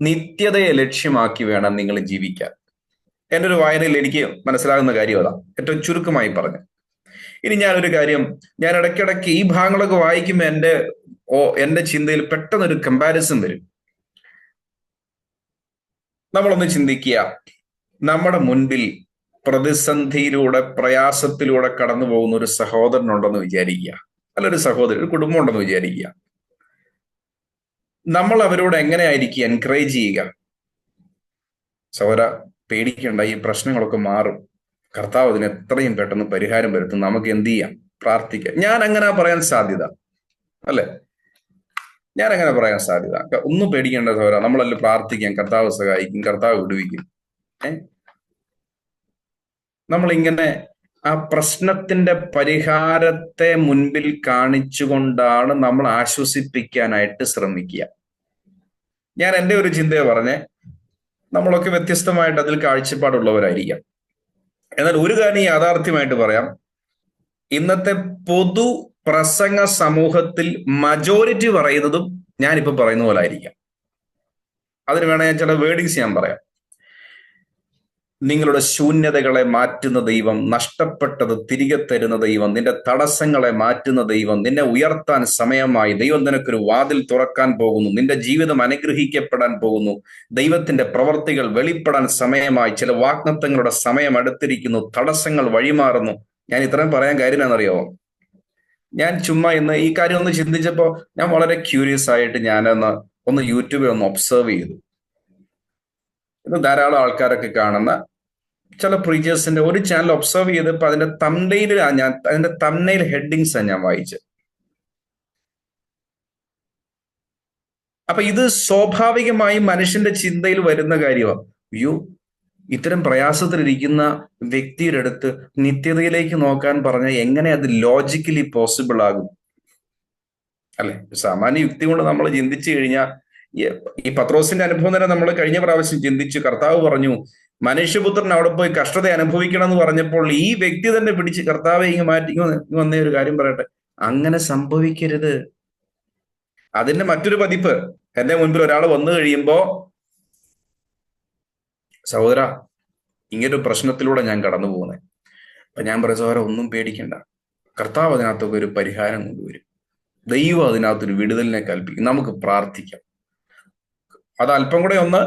നിത്യതയെ ലക്ഷ്യമാക്കി വേണം നിങ്ങൾ ജീവിക്കാൻ. എൻ്റെ ഒരു വായനയിൽ എനിക്ക് മനസ്സിലാകുന്ന കാര്യം അതാ, ഏറ്റവും ചുരുക്കമായി പറഞ്ഞു. ഇനി ഞാനൊരു കാര്യം, ഞാൻ ഇടയ്ക്കിടയ്ക്ക് ഈ ഭാഗങ്ങളൊക്കെ വായിക്കുമ്പോൾ എൻ്റെ ചിന്തയിൽ പെട്ടെന്നൊരു കമ്പാരിസൺ വരും. നമ്മളൊന്ന് ചിന്തിക്കുക, നമ്മുടെ മുൻപിൽ പ്രതിസന്ധിയിലൂടെ, പ്രയാസത്തിലൂടെ കടന്നു പോകുന്ന ഒരു സഹോദരനുണ്ടെന്ന് വിചാരിക്കുക, അല്ലൊരു സഹോദരി, ഒരു കുടുംബം ഉണ്ടെന്ന് വിചാരിക്കുക. നമ്മൾ അവരോട് എങ്ങനെയായിരിക്കും എൻകറേജ് ചെയ്യുക? സഹോദര, പേടിക്കേണ്ട, ഈ പ്രശ്നങ്ങളൊക്കെ മാറും, കർത്താവ് അതിന് എത്രയും പെട്ടെന്ന് പരിഹാരം വരുത്തും, നമുക്ക് എന്ത് ചെയ്യാം? പ്രാർത്ഥിക്കാം. ഞാൻ അങ്ങനെ പറയാൻ സാധ്യത അല്ലെ? ഞാൻ അങ്ങനെ പറയാൻ സാധ്യത. ഒന്നും പേടിക്കേണ്ട സഹോദര, നമ്മളല്ല പ്രാർത്ഥിക്കാം, കർത്താവ് സഹായിക്കും, കർത്താവ് വിടുവിക്കും. നമ്മളിങ്ങനെ ആ പ്രശ്നത്തിന്റെ പരിഹാരത്തെ മുൻപിൽ കാണിച്ചുകൊണ്ടാണ് നമ്മൾ ആശ്വസിപ്പിക്കാനായിട്ട് ശ്രമിക്കുക. ഞാൻ എൻ്റെ ഒരു ചിന്തയെ പറഞ്ഞേ, നമ്മളൊക്കെ വ്യത്യസ്തമായിട്ട് അതിൽ കാഴ്ചപ്പാടുള്ളവരായിരിക്കാം. എന്നാൽ ഒരു കാര്യം യാഥാർത്ഥ്യമായിട്ട് പറയാം, ഇന്നത്തെ പൊതു പ്രസംഗ സമൂഹത്തിൽ മജോറിറ്റി പറയുന്നതും ഞാനിപ്പോൾ പറയുന്ന പോലെ ആയിരിക്കാം. അതിന് വേണേ ഞാൻ ചില വേർഡിങ്സ് ഞാൻ പറയാം. നിങ്ങളുടെ ശൂന്യതകളെ മാറ്റുന്ന ദൈവം, നഷ്ടപ്പെട്ടത് തിരികെ തരുന്ന ദൈവം, നിന്റെ തടസ്സങ്ങളെ മാറ്റുന്ന ദൈവം, നിന്നെ ഉയർത്താൻ സമയമായി, ദൈവം നിനക്കൊരു വാതിൽ തുറക്കാൻ പോകുന്നു, നിന്റെ ജീവിതം അനുഗ്രഹിക്കപ്പെടാൻ പോകുന്നു, ദൈവത്തിന്റെ പ്രവർത്തികൾ വെളിപ്പെടാൻ സമയമായി, ചില വാഗ്ദത്തങ്ങളുടെ സമയം അടുത്തിരിക്കുന്നു, തടസ്സങ്ങൾ വഴിമാറുന്നു. ഞാൻ ഇത്രയും പറയാൻ കാര്യം എന്നറിയാമോ? ഞാൻ ചുമ്മാ ഇന്ന് ഈ കാര്യം ഒന്ന് ചിന്തിച്ചപ്പോൾ ഞാൻ വളരെ ക്യൂരിയസ് ആയിട്ട് ഒന്ന് യൂട്യൂബിൽ ഒന്ന് ഒബ്സർവ് ചെയ്തു. ഇന്ന് ധാരാളം ആൾക്കാരൊക്കെ കാണുന്ന ചില പ്രീച്ചേഴ്സിന്റെ ഒരു ചാനൽ ഒബ്സർവ് ചെയ്തപ്പോൾ അതിന്റെ തംബ്നെയിൽ ഹെഡിങ്സ് ഞാൻ വായിച്ചത്. അപ്പൊ ഇത് സ്വാഭാവികമായും മനുഷ്യന്റെ ചിന്തയിൽ വരുന്ന കാര്യമാണ്. അയ്യോ, ഇത്തരം പ്രയാസത്തിലിരിക്കുന്ന വ്യക്തിയുടെ അടുത്ത് നിത്യതയിലേക്ക് നോക്കാൻ പറഞ്ഞാൽ എങ്ങനെ അത് ലോജിക്കലി പോസിബിൾ ആകും? അല്ലെ? സാമാന്യ യുക്തി കൊണ്ട് നമ്മൾ ചിന്തിച്ചു കഴിഞ്ഞാൽ, ഈ പത്രോസിന്റെ അനുഭവം തന്നെ നമ്മൾ കഴിഞ്ഞ പ്രാവശ്യം ചിന്തിച്ചു. കർത്താവ് പറഞ്ഞു, മനുഷ്യപുത്രൻ അവിടെ പോയി കഷ്ടത അനുഭവിക്കണം എന്ന് പറഞ്ഞപ്പോൾ ഈ വ്യക്തി തന്നെ പിടിച്ച് കർത്താവെ ഇങ്ങ് മാറ്റി വന്നേ. ഒരു കാര്യം പറയട്ടെ, അങ്ങനെ സംഭവിക്കരുത്. അതിന്റെ മറ്റൊരു പതിപ്പ് എന്റെ മുൻപിൽ ഒരാൾ വന്നു കഴിയുമ്പോ, സഹോദര, ഇങ്ങനൊരു പ്രശ്നത്തിലൂടെ ഞാൻ കടന്നു പോകുന്നത്. അപ്പൊ ഞാൻ പറയാം, സഹോദര ഒന്നും പേടിക്കണ്ട, കർത്താവ് അതിനകത്തൊക്കെ ഒരു പരിഹാരം കൊണ്ടുവരും, ദൈവം അതിനകത്തൊരു വിടുതലിനെ കൽപ്പിക്കും, നമുക്ക് പ്രാർത്ഥിക്കാം. അത് അല്പം കൂടെ ഒന്ന്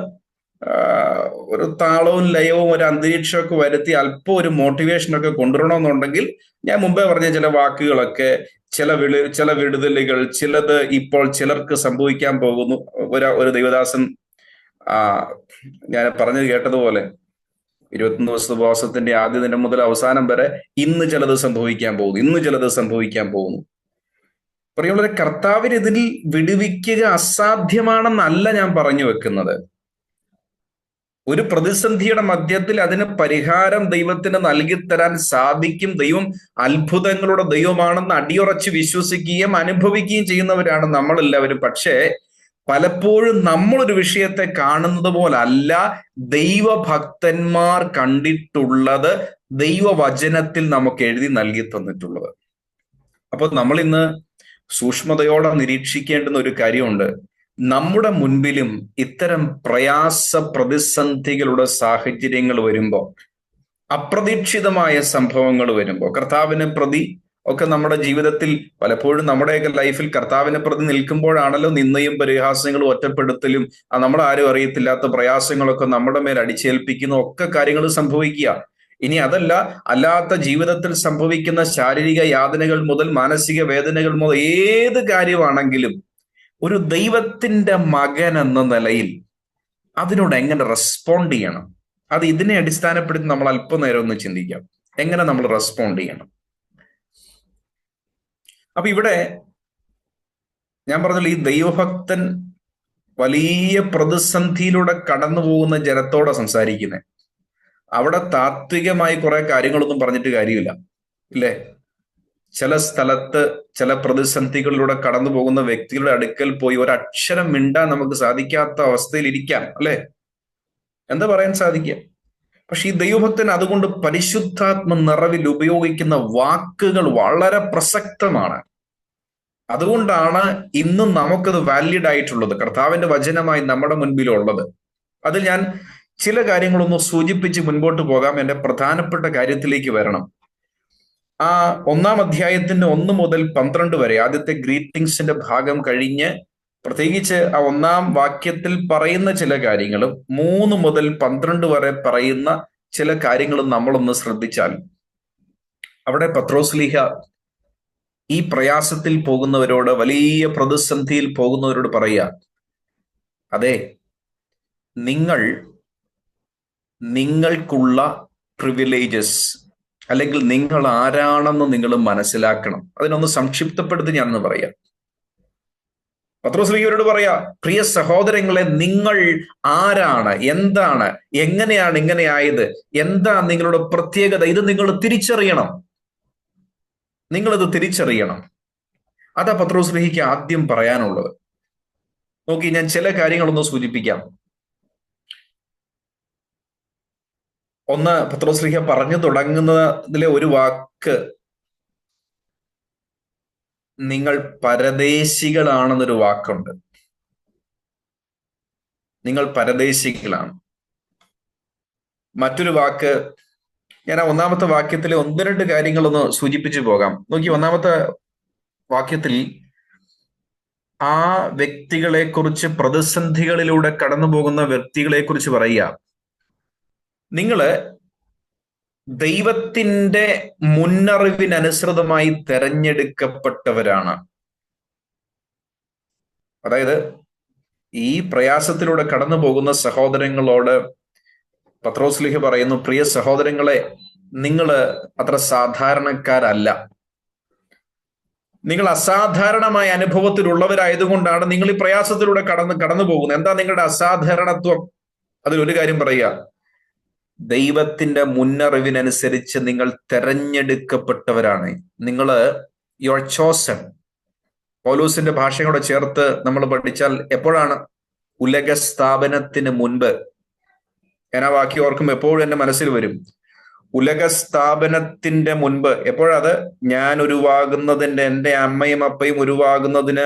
ഒരു താളവും ലയവും ഒരു അന്തരീക്ഷമൊക്കെ വരുത്തി അല്പം ഒരു മോട്ടിവേഷനൊക്കെ കൊണ്ടുവരണമെന്നുണ്ടെങ്കിൽ ഞാൻ മുമ്പേ പറഞ്ഞ ചില വാക്കുകളൊക്കെ, ചില വിടുതലുകൾ, ചിലത് ഇപ്പോൾ ചിലർക്ക് സംഭവിക്കാൻ പോകുന്നു. ഒരു ദൈവദാസൻ ഞാൻ പറഞ്ഞത് കേട്ടതുപോലെ 21 ദിവസത്തെ ഉപവാസത്തിന്റെ ആദ്യ ദിനം മുതൽ അവസാനം വരെ ഇന്ന് ചിലത് സംഭവിക്കാൻ പോകുന്നു. പ്രിയമുള്ളവരെ, കർത്താവിന് ഇതിൽ വിടുവിക്കുക അസാധ്യമാണെന്നല്ല ഞാൻ പറഞ്ഞു വെക്കുന്നത്. ഒരു പ്രതിസന്ധിയുടെ മധ്യത്തിൽ അതിന് പരിഹാരം ദൈവത്തിന് നൽകിത്തരാൻ സാധിക്കും. ദൈവം അത്ഭുതങ്ങളുടെ ദൈവമാണെന്ന് അടിയുറച്ച് വിശ്വസിക്കുകയും അനുഭവിക്കുകയും ചെയ്യുന്നവരാണ് നമ്മളെല്ലാവരും. പക്ഷേ പലപ്പോഴും നമ്മളൊരു വിഷയത്തെ കാണുന്നത് പോലല്ല ദൈവഭക്തന്മാർ കണ്ടിട്ടുള്ളത്, ദൈവവചനത്തിൽ നമുക്ക് എഴുതി നൽകി തന്നിട്ടുള്ളത്. അപ്പോൾ നമ്മൾ ഇന്ന് സൂക്ഷ്മതയോടെ നിരീക്ഷിക്കേണ്ടുന്ന ഒരു കാര്യമുണ്ട്. നമ്മുടെ മുൻപിലും ഇത്തരം പ്രയാസ പ്രതിസന്ധികളുടെ സാഹചര്യങ്ങൾ വരുമ്പോൾ, അപ്രതീക്ഷിതമായ സംഭവങ്ങൾ വരുമ്പോൾ, കർത്താവിനെ പ്രതി ഒക്കെ നമ്മുടെ ജീവിതത്തിൽ പലപ്പോഴും നമ്മുടെയൊക്കെ ലൈഫിൽ കർത്താവിനെ പ്രതി നിൽക്കുമ്പോഴാണല്ലോ നിന്ദയും പരിഹാസങ്ങളും ഒറ്റപ്പെടുത്തലും നമ്മളെ ആരും അറിയത്തില്ലാത്ത പ്രയാസങ്ങളൊക്കെ നമ്മുടെ മേൽ അടിച്ചേൽപ്പിക്കുന്ന ഒക്കെ കാര്യങ്ങൾ സംഭവിക്കുക. ഇനി അതല്ല, അല്ലാത്ത ജീവിതത്തിൽ സംഭവിക്കുന്ന ശാരീരിക യാതനകൾ മുതൽ മാനസിക വേദനകൾ മുതൽ ഏത് കാര്യമാണെങ്കിലും ഒരു ദൈവത്തിന്റെ മകൻ എന്ന നിലയിൽ അതിനോട് എങ്ങനെ റെസ്പോണ്ട് ചെയ്യണം, അത് ഇതിനെ അടിസ്ഥാനപ്പെടുത്തി നമ്മൾ അല്പനേരം ഒന്ന് ചിന്തിക്കാം. എങ്ങനെ നമ്മൾ റെസ്പോണ്ട് ചെയ്യണം? അപ്പൊ ഇവിടെ ഞാൻ പറഞ്ഞല്ലോ, ഈ ദൈവഭക്തൻ വലിയ പ്രതിസന്ധിയിലൂടെ കടന്നു പോകുന്ന ജനത്തോടെ സംസാരിക്കുന്നത്. അവിടെ താത്വികമായി കുറെ കാര്യങ്ങളൊന്നും പറഞ്ഞിട്ട് കാര്യമില്ല, ഇല്ലേ? ചില സ്ഥലത്ത് ചില പ്രതിസന്ധികളിലൂടെ കടന്നു പോകുന്ന വ്യക്തികളുടെ അടുക്കൽ പോയി ഒരക്ഷരം മിണ്ടാൻ നമുക്ക് സാധിക്കാത്ത അവസ്ഥയിൽ ഇരിക്കാം, അല്ലെ? എന്താ പറയാൻ സാധിക്കുക? പക്ഷെ ഈ ദൈവഭക്തൻ അതുകൊണ്ട് പരിശുദ്ധാത്മ നിറവിൽ ഉപയോഗിക്കുന്ന വാക്കുകൾ വളരെ പ്രസക്തമാണ്. അതുകൊണ്ടാണ് ഇന്നും നമുക്കത് വാലിഡ് ആയിട്ടുള്ളത്, കർത്താവിന്റെ വചനമായി നമ്മുടെ മുൻപിലുള്ളത്. അതിൽ ഞാൻ ചില കാര്യങ്ങളൊന്ന് സൂചിപ്പിച്ച് മുൻപോട്ട് പോകാം. എന്റെ പ്രധാനപ്പെട്ട കാര്യത്തിലേക്ക് വരണം. ആ 1-ാം അധ്യായത്തിന്റെ 1 മുതൽ 12 വരെ ആദ്യത്തെ ഗ്രീറ്റിംഗ്സിന്റെ ഭാഗം കഴിഞ്ഞ്, പ്രത്യേകിച്ച് ആ 1-ാം വാക്യത്തിൽ പറയുന്ന ചില കാര്യങ്ങളും 3 മുതൽ 12 വരെ പറയുന്ന ചില കാര്യങ്ങളും നമ്മളൊന്ന് ശ്രദ്ധിച്ചാൽ, അവിടെ പത്രോസ്ലീഹ ഈ പ്രയാസത്തിൽ പോകുന്നവരോട്, വലിയ പ്രതിസന്ധിയിൽ പോകുന്നവരോട് പറയുക, അതെ, നിങ്ങൾക്കുള്ള പ്രിവിലേജസ് അല്ലെങ്കിൽ നിങ്ങൾ ആരാണെന്ന് നിങ്ങൾ മനസ്സിലാക്കണം. അതിനൊന്ന് സംക്ഷിപ്തപ്പെടുത്തി ഞാനൊന്ന് പറയാം. പത്രോസ്ലീഹയോട് പറയാ, പ്രിയ സഹോദരങ്ങളെ, നിങ്ങൾ ആരാണ്, എന്താണ്, എങ്ങനെയാണ് ഇങ്ങനെ ആയത്, എന്താ നിങ്ങളുടെ പ്രത്യേകത, ഇത് നിങ്ങൾ തിരിച്ചറിയണം. നിങ്ങളിത് തിരിച്ചറിയണം. അതാ പത്രോസ്ലീഹയ്ക്ക് ആദ്യം പറയാനുള്ളത്. നോക്കി, ഞാൻ ചില കാര്യങ്ങളൊന്ന് സൂചിപ്പിക്കാം. ഒന്ന്, പത്രോസ്ലീഹ പറഞ്ഞു തുടങ്ങുന്നതിലെ ഒരു വാക്ക്, നിങ്ങൾ പരദേശികളാണെന്നൊരു വാക്കുണ്ട്. നിങ്ങൾ പരദേശികളാണ്. മറ്റൊരു വാക്ക്, ഞാൻ ആ 1-ാമത്തെ വാക്യത്തിലെ 1-2 കാര്യങ്ങളൊന്ന് സൂചിപ്പിച്ചു പോകാം. നോക്കി, 1-ാമത്തെ വാക്യത്തിൽ ആ വ്യക്തികളെ കുറിച്ച്, പ്രതിസന്ധികളിലൂടെ കടന്നു പോകുന്ന വ്യക്തികളെ കുറിച്ച് പറയുക, നിങ്ങള് ദൈവത്തിന്റെ മുന്നറിവിനനുസൃതമായി തെരഞ്ഞെടുക്കപ്പെട്ടവരാണ്. അതായത് ഈ പ്രയാസത്തിലൂടെ കടന്നു പോകുന്ന സഹോദരങ്ങളോട് പത്രോസ്ലീഹ പറയുന്നു, പ്രിയ സഹോദരങ്ങളെ, നിങ്ങള് അത്ര സാധാരണക്കാരല്ല. നിങ്ങൾ അസാധാരണമായ അനുഭവത്തിലുള്ളവരായതുകൊണ്ടാണ് നിങ്ങൾ ഈ പ്രയാസത്തിലൂടെ കടന്നു പോകുന്നത്. എന്താ നിങ്ങളുടെ അസാധാരണത്വം? അതിലൊരു കാര്യം പറയുക, ദൈവത്തിന്റെ മുന്നറിവിനനുസരിച്ച് നിങ്ങൾ തെരഞ്ഞെടുക്കപ്പെട്ടവരാണ്. You are chosen. പൗലോസിന്റെ ഭാഷയോടെ ചേർത്ത് നമ്മൾ പഠിച്ചാൽ എപ്പോഴാണ്? ഉലക സ്ഥാപനത്തിന് മുൻപ്. ഞാൻ ആ വാക്യം ഓർക്കുമ്പോൾ എപ്പോഴും എന്റെ മനസ്സിൽ വരും, ഉലക സ്ഥാപനത്തിന്റെ മുൻപ്. എപ്പോഴത്? ഞാൻ ഉരുവാകുന്നതിന്റെ, എൻ്റെ അമ്മയും അപ്പയും ഉരുവാകുന്നതിന്,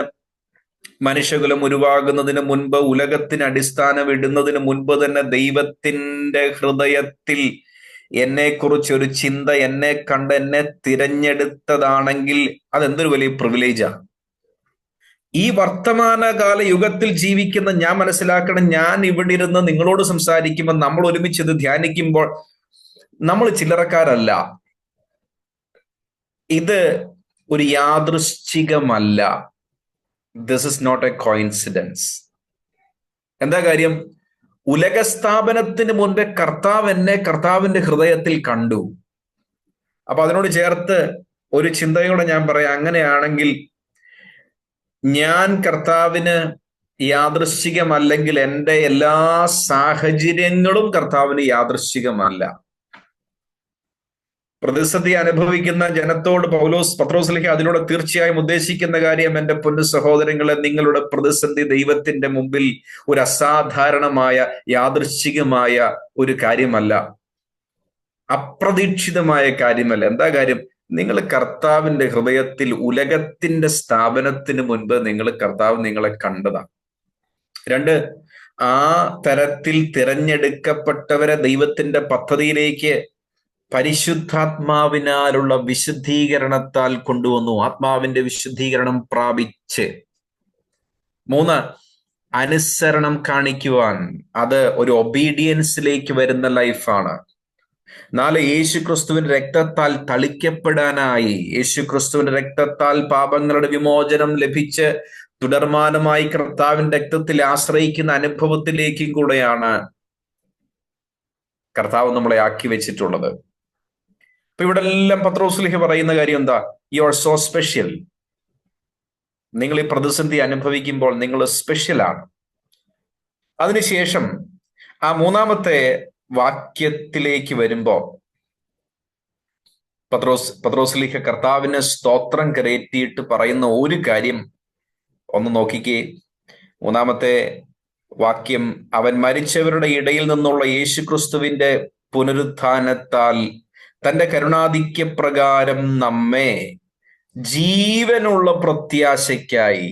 മനുഷ്യകുലം ഉരുവാകുന്നതിന് മുൻപ്, ഉലകത്തിന് അടിസ്ഥാനം ഇടുന്നതിന് മുൻപ് തന്നെ ദൈവത്തിന്റെ ഹൃദയത്തിൽ എന്നെക്കുറിച്ച് ഒരു ചിന്ത, എന്നെ കണ്ട് എന്നെ തിരഞ്ഞെടുത്തതാണെങ്കിൽ അതെന്തൊരു വലിയ പ്രിവിലേജാ. ഈ വർത്തമാനകാല യുഗത്തിൽ ജീവിക്കുന്ന ഞാൻ മനസ്സിലാക്കണം, ഞാൻ ഇവിടെ ഇരുന്ന് നിങ്ങളോട് സംസാരിക്കുമ്പോൾ, നമ്മൾ ഒരുമിച്ച് ഇത് ധ്യാനിക്കുമ്പോൾ നമ്മൾ ചില്ലറക്കാരല്ല. ഇത് ഒരു യാദൃശ്ചികമല്ല. This is not a coincidence. എന്താ കാര്യം? ഉലകസ്ഥാപനത്തിന് മുൻപേ കർത്താവ് എന്നെ കർത്താവിന്റെ ഹൃദയത്തിൽ കണ്ടു. അപ്പൊ അതിനോട് ചേർത്ത് ഒരു ചിന്തയോടെ ഞാൻ പറയാം, അങ്ങനെയാണെങ്കിൽ ഞാൻ കർത്താവിന് യാദൃശ്ചികമല്ലെങ്കിൽ എൻ്റെ എല്ലാ സാഹചര്യങ്ങളും കർത്താവിന് യാദൃശ്ചികമല്ല. പ്രതിസന്ധി അനുഭവിക്കുന്ന ജനത്തോട് പത്രോസ്ലീഹ അതിലൂടെ തീർച്ചയായും ഉദ്ദേശിക്കുന്ന കാര്യം, എന്റെ പൊന്നു സഹോദരങ്ങളെ, നിങ്ങളുടെ പ്രതിസന്ധി ദൈവത്തിന്റെ മുമ്പിൽ ഒരു അസാധാരണമായ യാദൃശ്ചികമായ ഒരു കാര്യമല്ല, അപ്രതീക്ഷിതമായ കാര്യമല്ല. എന്താ കാര്യം? നിങ്ങൾ കർത്താവിന്റെ ഹൃദയത്തിൽ ഉലകത്തിന്റെ സ്ഥാപനത്തിന് മുൻപ് കർത്താവ് നിങ്ങളെ കണ്ടതാണ്. രണ്ട്, ആ തരത്തിൽ തിരഞ്ഞെടുക്കപ്പെട്ടവരെ ദൈവത്തിന്റെ പദ്ധതിയിലേക്ക് പരിശുദ്ധാത്മാവിനാലുള്ള വിശുദ്ധീകരണത്താൽ കൊണ്ടുവന്നു, ആത്മാവിന്റെ വിശുദ്ധീകരണം പ്രാപിച്ച്. മൂന്ന്, അനുസരണം കാണിക്കുവാൻ, അത് ഒരു ഒബീഡിയൻസിലേക്ക് വരുന്ന ലൈഫാണ്. നാല്, യേശുക്രിസ്തുവിന്റെ രക്തത്താൽ തളിക്കപ്പെടാനായി, യേശുക്രിസ്തുവിന്റെ രക്തത്താൽ പാപങ്ങളുടെ വിമോചനം ലഭിച്ച് തുടർമാനമായി കർത്താവിന്റെ രക്തത്തിൽ ആശ്രയിക്കുന്ന അനുഭവത്തിലേക്കും കൂടെയാണ് കർത്താവ് നമ്മളെ ആക്കി വെച്ചിട്ടുള്ളത്. അപ്പൊ ഇവിടെ എല്ലാം പത്രോസ്ലീഹ പറയുന്ന കാര്യം എന്താ? You are so special. നിങ്ങൾ ഈ പ്രതിസന്ധി അനുഭവിക്കുമ്പോൾ നിങ്ങൾ സ്പെഷ്യലാണ്. അതിനുശേഷം ആ മൂന്നാമത്തെ വാക്യത്തിലേക്ക് വരുമ്പോ പത്രോസ്ലീഹ കർത്താവിന് സ്തോത്രം കരേറ്റിയിട്ട് പറയുന്ന ഒരു കാര്യം ഒന്ന് നോക്കിക്കേ. മൂന്നാമത്തെ വാക്യം, അവൻ മരിച്ചവരുടെ ഇടയിൽ നിന്നുള്ള യേശുക്രിസ്തുവിന്റെ പുനരുത്ഥാനത്താൽ തന്റെ കരുണാധിക്യപ്രകാരം നമ്മെ ജീവനുള്ള പ്രത്യാശയ്ക്കായി.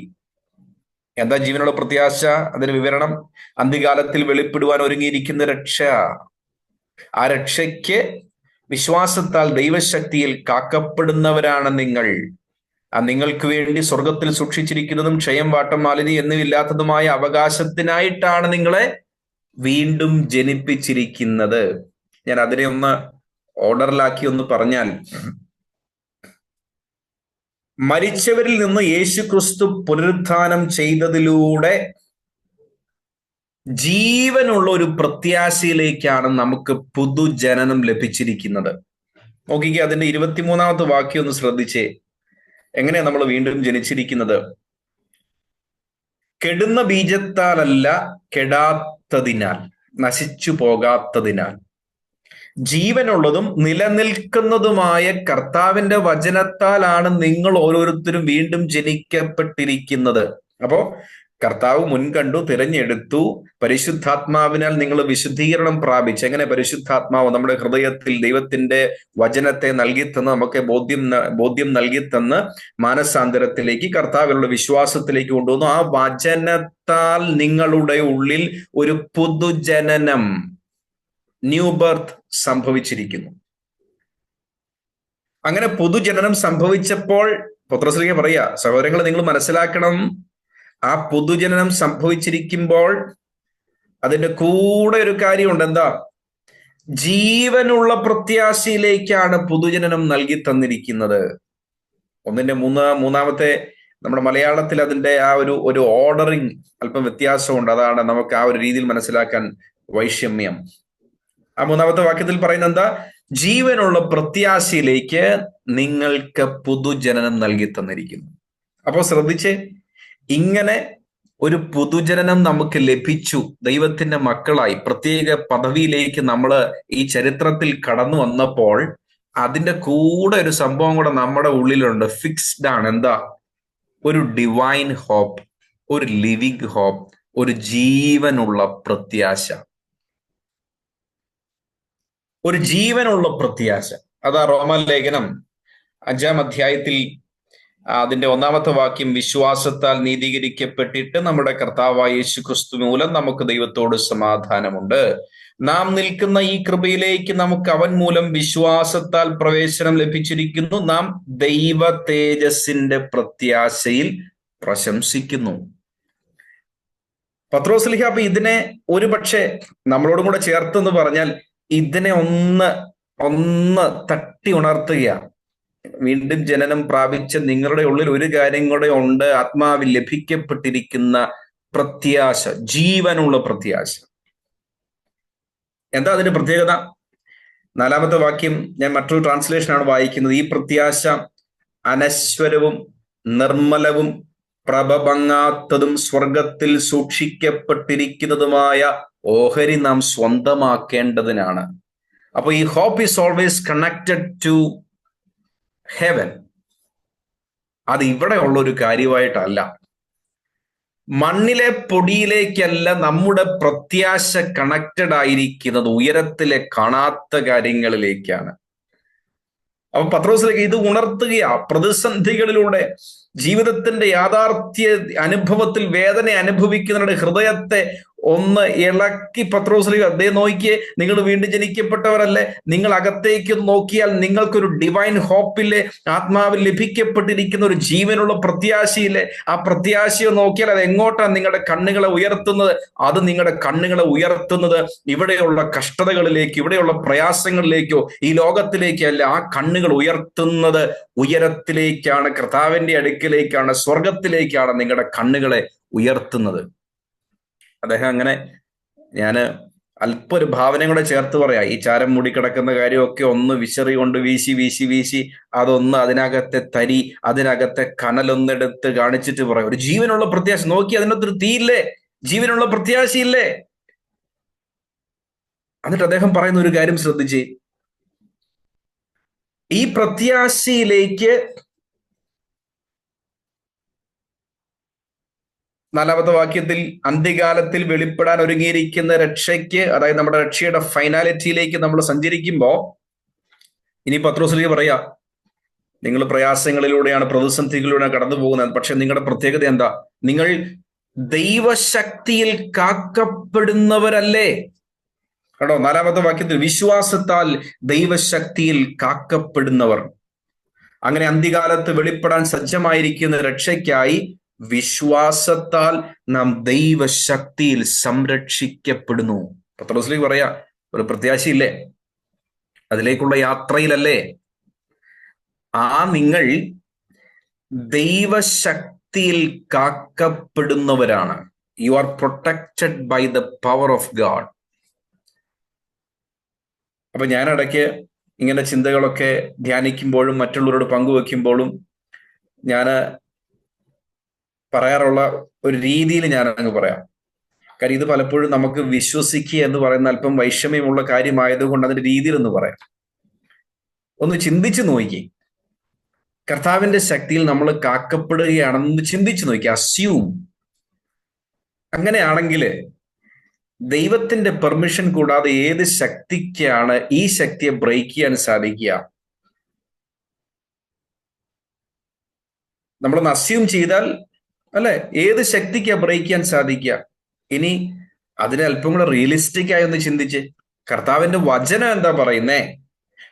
എന്താ ജീവനുള്ള പ്രത്യാശ? അതിന് വിവരണം, അന്ത്യകാലത്തിൽ വെളിപ്പെടുവാൻ ഒരുങ്ങിയിരിക്കുന്ന രക്ഷ. ആ രക്ഷയ്ക്ക് വിശ്വാസത്താൽ ദൈവശക്തിയിൽ കാക്കപ്പെടുന്നവരാണ് നിങ്ങൾ. ആ നിങ്ങൾക്ക് വേണ്ടി സ്വർഗത്തിൽ സൂക്ഷിച്ചിരിക്കുന്നതും ക്ഷയം, വാട്ടം, മാലിന്യം എന്നിവയില്ലാത്തതുമായ അവകാശത്തിനായിട്ടാണ് നിങ്ങളെ വീണ്ടും ജനിപ്പിച്ചിരിക്കുന്നത്. ഞാൻ അതിനെ ഒന്ന് ഓർഡറിലാക്കി ഒന്ന് പറഞ്ഞാൽ, മരിച്ചവരിൽ നിന്ന് യേശുക്രിസ്തു പുനരുത്ഥാനം ചെയ്തതിലൂടെ ജീവനുള്ള ഒരു പ്രത്യാശയിലേക്കാണ് നമുക്ക് പുതുജനനം ലഭിച്ചിരിക്കുന്നത്. നോക്കിക്കേ, അതിന്റെ 23-ാമത്തെ വാക്യം ഒന്ന് ശ്രദ്ധിച്ചേ. എങ്ങനെയാ നമ്മൾ വീണ്ടും ജനിച്ചിരിക്കുന്നത്? കെടുന്ന ബീജത്താലല്ല, കെടാത്തതിനാൽ, നശിച്ചു പോകാത്തതിനാൽ, ജീവനുള്ളതും നിലനിൽക്കുന്നതുമായ കർത്താവിന്റെ വചനത്താലാണ് നിങ്ങൾ ഓരോരുത്തരും വീണ്ടും ജനിക്കപ്പെട്ടിരിക്കുന്നത്. അപ്പോ കർത്താവ് മുൻകണ്ടു, തിരഞ്ഞെടുത്തു, പരിശുദ്ധാത്മാവിനാൽ നിങ്ങൾ വിശുദ്ധീകരണം പ്രാപിച്ച്. എങ്ങനെ? പരിശുദ്ധാത്മാവ് നമ്മുടെ ഹൃദയത്തിൽ ദൈവത്തിന്റെ വചനത്തെ നൽകിത്തന്ന്, നമുക്ക് ബോധ്യം നൽകിത്തന്ന് മാനസാന്തരത്തിലേക്ക്, കർത്താവിലുള്ള വിശ്വാസത്തിലേക്ക് കൊണ്ടുവന്നു. ആ വചനത്താൽ നിങ്ങളുടെ ഉള്ളിൽ ഒരു പുതുജനനം, ന്യൂ ബർത്ത് സംഭവിച്ചിരിക്കുന്നു. അങ്ങനെ പൊതുജനനം സംഭവിച്ചപ്പോൾ പത്രോസ്ലീഹ പറയാ, സഹോദരങ്ങളെ, നിങ്ങൾ മനസ്സിലാക്കണം, ആ പൊതുജനനം സംഭവിച്ചിരിക്കുമ്പോൾ അതിന്റെ കൂടെ ഒരു കാര്യമുണ്ട്. എന്താ? ജീവനുള്ള പ്രത്യാശയിലേക്കാണ് പൊതുജനനം നൽകി തന്നിരിക്കുന്നത്. മൂന്നാമത്തെ നമ്മുടെ മലയാളത്തിൽ അതിന്റെ ആ ഒരു ഓർഡറിങ് അല്പം വ്യത്യാസമുണ്ട്. അതാണ് നമുക്ക് ആ ഒരു രീതിയിൽ മനസ്സിലാക്കാൻ വൈഷമ്യം. ആ മൂന്നാമത്തെ വാക്യത്തിൽ പറയുന്നത് എന്താ? ജീവനുള്ള പ്രത്യാശയിലേക്ക് നിങ്ങൾക്ക് പുതുജനനം നൽകി തന്നിരിക്കുന്നു. അപ്പോ ശ്രദ്ധിച്ച്, ഇങ്ങനെ ഒരു പുതുജനനം നമുക്ക് ലഭിച്ചു, ദൈവത്തിന്റെ മക്കളായി പ്രത്യേക പദവിയിലേക്ക് നമ്മൾ ഈ ചരിത്രത്തിൽ കടന്നു വന്നപ്പോൾ അതിന്റെ കൂടെ ഒരു സംഭവം കൂടെ നമ്മുടെ ഉള്ളിലുണ്ട്, ഫിക്സ്ഡ് ആണ്. എന്താ? ഒരു ഡിവൈൻ ഹോപ്പ്, ഒരു ലിവിങ് ഹോപ്പ്, ഒരു ജീവനുള്ള പ്രത്യാശ. ഒരു ജീവനുള്ള പ്രത്യാശ. അതാ റോമാലേഖനം 5-ാം അധ്യായത്തിൽ അതിന്റെ 1-ാമത്തെ വാക്യം, വിശ്വാസത്താൽ നീതീകരിക്കപ്പെട്ടിട്ട് നമ്മുടെ കർത്താവായ യേശുക്രിസ്തു മൂലം നമുക്ക് ദൈവത്തോട് സമാധാനമുണ്ട്. നാം നിൽക്കുന്ന ഈ കൃപയിലേക്ക് നമുക്ക് അവൻ മൂലം വിശ്വാസത്താൽ പ്രവേശനം ലഭിച്ചിരിക്കുന്നു. നാം ദൈവ തേജസ്സിന്റെ പ്രത്യാശയിൽ പ്രശംസിക്കുന്നു. പത്രോസ്ലീഹ അപ്പൊ ഇതിനെ ഒരു പക്ഷേ നമ്മളോടും കൂടെ ചേർത്തെന്ന് പറഞ്ഞാൽ ഇതിനെ ഒന്ന് തട്ടി ഉണർത്തുകയാണ്. വീണ്ടും ജനനം പ്രാപിച്ച നിങ്ങളുടെ ഉള്ളിൽ ഒരു കാര്യം കൂടെ ഉണ്ട്, ആത്മാവിൽ ലഭിക്കപ്പെട്ടിരിക്കുന്ന പ്രത്യാശ, ജീവനുള്ള പ്രത്യാശ. എന്താ അതിന്റെ പ്രത്യേകത? 4-ാമത്തെ വാക്യം ഞാൻ മറ്റൊരു ട്രാൻസ്ലേഷനാണ് വായിക്കുന്നത്. ഈ പ്രത്യാശ അനശ്വരവും നിർമ്മലവും പ്രഭഭങ്ങാത്തതും സ്വർഗത്തിൽ സൂക്ഷിക്കപ്പെട്ടിരിക്കുന്നതുമായ ഓഹരി നാം സ്വന്തമാക്കേണ്ടതിനാണ്. അപ്പൊ ഈ hope is always connected to heaven. അത് ഇവിടെ ഉള്ള ഒരു കാര്യമായിട്ടല്ല. മണ്ണിലെ പൊടിയിലേക്കല്ല നമ്മുടെ പ്രത്യാശ കണക്റ്റഡ് ആയിരിക്കുന്നത്, ഉയരത്തിലെ കാണാത്ത കാര്യങ്ങളിലേക്കാണ്. അപ്പൊ പത്രോസിലേക്ക് ഇത് ഉണർത്തുകയാ. പ്രതിസന്ധികളിലൂടെ ജീവിതത്തിന്റെ യാഥാർത്ഥ്യ അനുഭവത്തിൽ വേദന അനുഭവിക്കുന്നവരുടെ ഹൃദയത്തെ ഒന്ന് ഇളക്കി പത്രോസിലേക്ക്, അതേ നോക്കിയേ, നിങ്ങൾ വീണ്ടും ജനിക്കപ്പെട്ടവരല്ലേ, നിങ്ങൾ അകത്തേക്ക് നോക്കിയാൽ നിങ്ങൾക്കൊരു ഡിവൈൻ ഹോപ്പില്ലേ, ആത്മാവിൽ ലഭിക്കപ്പെട്ടിരിക്കുന്ന ഒരു ജീവനുള്ള പ്രത്യാശയില്ലേ. ആ പ്രത്യാശയെ നോക്കിയാൽ അത് എങ്ങോട്ടാണ് നിങ്ങളുടെ കണ്ണുകളെ ഉയർത്തുന്നത്? അത് നിങ്ങളുടെ കണ്ണുകളെ ഉയർത്തുന്നത് ഇവിടെയുള്ള കഷ്ടതകളിലേക്ക്, ഇവിടെയുള്ള പ്രയാസങ്ങളിലേക്കോ ഈ ലോകത്തിലേക്കല്ല. ആ കണ്ണുകൾ ഉയർത്തുന്നത് ഉയരത്തിലേക്കാണ്, കർത്താവിന്റെ അടുക്കിലേക്കാണ്, സ്വർഗത്തിലേക്കാണ് നിങ്ങളുടെ കണ്ണുകളെ ഉയർത്തുന്നത്. അദ്ദേഹം അങ്ങനെ, ഞാൻ അല്പം ഒരു ഭാവനയും കൂടെ ചേർത്ത് പറയാം. ഈ ചാരം മൂടിക്കിടക്കുന്ന കാര്യമൊക്കെ ഒന്ന് വിശറി കൊണ്ട് വീശി വീശി വീശി അതൊന്ന് അതിനകത്തെ തരി, അതിനകത്തെ കനലൊന്നെടുത്ത് കാണിച്ചിട്ട് പറയാം ഒരു ജീവനുള്ള പ്രത്യാശ. നോക്കി, അതിനകത്തൊരു തീയില്ലേ, ജീവനുള്ള പ്രത്യാശയില്ലേ. എന്നിട്ട് അദ്ദേഹം പറയുന്ന ഒരു കാര്യം ശ്രദ്ധിച്ച്, ഈ പ്രത്യാശയിലേക്ക് 4-ാമത്തെ വാക്യത്തിൽ അന്ത്യകാലത്തിൽ വെളിപ്പെടാൻ ഒരുങ്ങിയിരിക്കുന്ന രക്ഷയ്ക്ക്, അതായത് നമ്മുടെ രക്ഷയുടെ ഫൈനാലിറ്റിയിലേക്ക് നമ്മൾ സഞ്ചരിക്കുമ്പോ ഇനി പത്രോസിലേക്ക് പറയാ, നിങ്ങൾ പ്രയാസങ്ങളിലൂടെയാണ്, പ്രതിസന്ധികളിലൂടെയാണ് കടന്നു പോകുന്നത്. പക്ഷെ നിങ്ങളുടെ പ്രത്യേകത എന്താ? നിങ്ങൾ ദൈവശക്തിയിൽ കാക്കപ്പെടുന്നവരല്ലേ. കേട്ടോ, 4-ാമത്തെ വാക്യത്തിൽ വിശ്വാസത്താൽ ദൈവശക്തിയിൽ കാക്കപ്പെടുന്നവർ. അങ്ങനെ അന്ത്യകാലത്ത് വെളിപ്പെടാൻ സജ്ജമായിരിക്കുന്ന രക്ഷയ്ക്കായി വിശ്വാസത്താൽ നാം ദൈവശക്തിയിൽ സംരക്ഷിക്കപ്പെടുന്നു. പത്രോസിലേക്ക് പറയാ, ഒരു പ്രത്യാശയില്ലേ, അതിലേക്കുള്ള യാത്രയിലല്ലേ. നിങ്ങൾ ദൈവശക്തിയിൽ കാക്കപ്പെടുന്നവരാണ്. You are protected by the power of God. അപ്പൊ ഞാൻ ഇടയ്ക്ക് ഇങ്ങനെ ചിന്തകളൊക്കെ ധ്യാനിക്കുമ്പോഴും മറ്റുള്ളവരോട് പങ്കുവെക്കുമ്പോഴും ഞാൻ പറയാറുള്ള ഒരു രീതിയിൽ ഞാൻ അങ്ങ് പറയാം. കാര്യം ഇത് പലപ്പോഴും നമുക്ക് വിശ്വസിക്കുക എന്ന് പറയുന്ന അല്പം വൈഷമ്യമുള്ള കാര്യമായതുകൊണ്ട് അതിന്റെ രീതിയിൽ ഒന്ന് പറയാം. ഒന്ന് ചിന്തിച്ചു നോക്കി, കർത്താവിന്റെ ശക്തിയിൽ നമ്മൾ കാക്കപ്പെടുകയാണെന്ന് ചിന്തിച്ചു നോക്കി. അസ്യൂം. അങ്ങനെയാണെങ്കിൽ ദൈവത്തിന്റെ പെർമിഷൻ കൂടാതെ ഏത് ശക്തിക്കാണ് ഈ ശക്തിയെ ബ്രേക്ക് ചെയ്യാൻ സാധിക്കുക? നമ്മളൊന്ന് അസ്യൂം ചെയ്താൽ അല്ലെ, ഏത് ശക്തിക്കാ ബ്രേക്ക് ചെയ്യാൻ സാധിക്കുക? ഇനി അതിനെ അല്പം കൂടെ റിയലിസ്റ്റിക് ആയി ഒന്ന് ചിന്തിച്ച്, കർത്താവിന്റെ വചനം എന്താ പറയുന്നേ?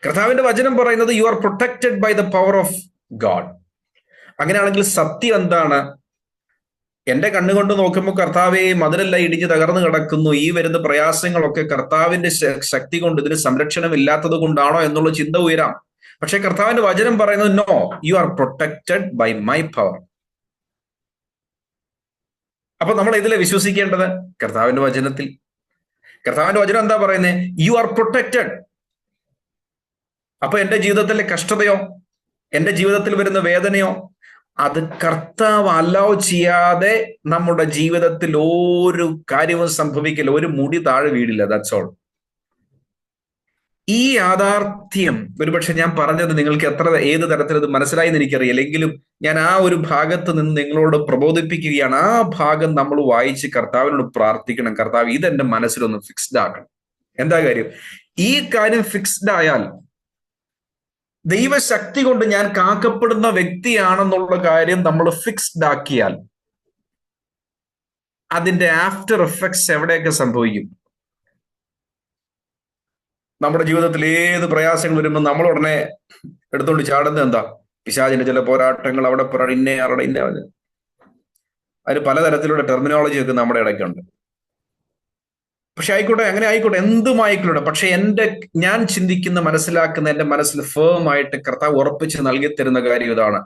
കർത്താവിന്റെ വചനം പറയുന്നത് you are protected by the power of God. അങ്ങനെയാണെങ്കിൽ സത്യം എന്താണ്? എന്റെ കണ്ണുകൊണ്ട് നോക്കുമ്പോൾ കർത്താവെ മതിലെല്ലാം ഇടിഞ്ഞ് തകർന്നു കിടക്കുന്നു, ഈ വരുന്ന പ്രയാസങ്ങളൊക്കെ കർത്താവിന്റെ ശക്തി കൊണ്ട്, ഇതിന് സംരക്ഷണം ഇല്ലാത്തത് കൊണ്ടാണോ എന്നുള്ള ചിന്ത ഉയരാം. പക്ഷെ കർത്താവിന്റെ വചനം പറയുന്നത് no, you are protected by my power. അപ്പൊ നമ്മൾ ഇതിലെ വിശ്വസിക്കേണ്ടത് കർത്താവിന്റെ വചനത്തിൽ. കർത്താവിന്റെ വചനം എന്താ പറയുന്നത്? You are protected. അപ്പൊ എന്റെ ജീവിതത്തിലെ കഷ്ടതയോ, എന്റെ ജീവിതത്തിൽ വരുന്ന വേദനയോ, അത് കർത്താവ് അലൗ ചെയ്യാതെ നമ്മുടെ ജീവിതത്തിൽ ഒരു കാര്യവും സംഭവിക്കില്ല, ഒരു മുടി താഴെ വീടില്ല. That's all. ഈ യാഥാർത്ഥ്യം ഒരുപക്ഷെ ഞാൻ പറഞ്ഞത് നിങ്ങൾക്ക് ഏത് തരത്തിൽ അത് മനസ്സിലായി എന്ന് എനിക്കറിയില്ല, എങ്കിലും ഞാൻ ആ ഒരു ഭാഗത്ത് നിന്ന് നിങ്ങളോട് പ്രബോധിപ്പിക്കുകയാണ്. ആ ഭാഗം നമ്മൾ വായിച്ച് കർത്താവിനോട് പ്രാർത്ഥിക്കണം, കർത്താവ് ഇതെന്റെ മനസ്സിലൊന്ന് ഫിക്സ്ഡ് ആക്കണം. എന്താ കാര്യം? ഈ കാര്യം ഫിക്സ്ഡ് ആയാൽ, ദൈവശക്തി കൊണ്ട് ഞാൻ കാക്കപ്പെടുന്ന വ്യക്തിയാണെന്നുള്ള കാര്യം നമ്മൾ ഫിക്സ്ഡ് ആക്കിയാൽ, അതിന്റെ ആഫ്റ്റർ എഫക്ട്സ് എവിടെയൊക്കെ സംഭവിക്കും? നമ്മുടെ ജീവിതത്തിൽ ഏത് പ്രയാസങ്ങൾ വരുമ്പോൾ നമ്മൾ ഉടനെ എടുത്തുകൊണ്ട് ചാടുന്നത് എന്താ? പിശാചിന്റെ ചില പോരാട്ടങ്ങൾ, അവിടെ ഇന്നേ ആരുടെ ഇന്ന, അതിന് പലതരത്തിലുള്ള ടെർമിനോളജി ഒക്കെ നമ്മുടെ ഇടയ്ക്കുണ്ട്. പക്ഷെ ആയിക്കോട്ടെ, അങ്ങനെ ആയിക്കോട്ടെ, എന്തുമായിക്കോട്ടെ. പക്ഷെ ഞാൻ ചിന്തിക്കുന്ന, മനസ്സിലാക്കുന്ന, എന്റെ മനസ്സിൽ ഫേം ആയിട്ട് കർത്താവ് ഉറപ്പിച്ച് നൽകി തരുന്ന കാര്യം ഇതാണ്: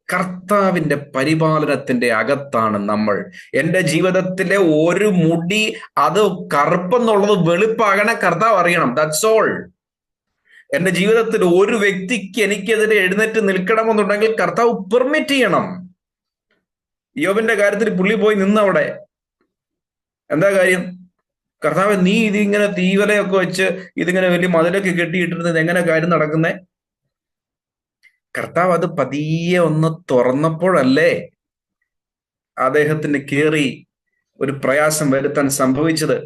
കർത്താവിന്റെ പരിപാലനത്തിന്റെ അകത്താണ് നമ്മൾ. എന്റെ ജീവിതത്തിലെ ഒരു മുടി അത് കറുപ്പെന്നുള്ളത് വെളുപ്പാകണ കർത്താവ് അറിയണം. That's all. എന്റെ ജീവിതത്തിൽ ഒരു വ്യക്തിക്ക് എനിക്കെതിരെ എഴുന്നേറ്റ് നിൽക്കണമെന്നുണ്ടെങ്കിൽ കർത്താവ് പെർമിറ്റ് ചെയ്യണം. യോബിന്റെ കാര്യത്തിൽ പുള്ളി പോയി നിന്നവിടെ. എന്താ കാര്യം? കർത്താവ്, നീ ഇതിങ്ങനെ തീവലയൊക്കെ വെച്ച് ഇതിങ്ങനെ വലിയ മതിലൊക്കെ കെട്ടിയിട്ടിരുന്നത് എങ്ങനെ കാര്യം നടക്കുന്നേ? കർത്താവ് അത് പതിയെ ഒന്ന് തുറന്നപ്പോഴല്ലേ അദ്ദേഹത്തിന് കയറി ഒരു പ്രയാസം വരുത്താൻ സംഭവിച്ചത്.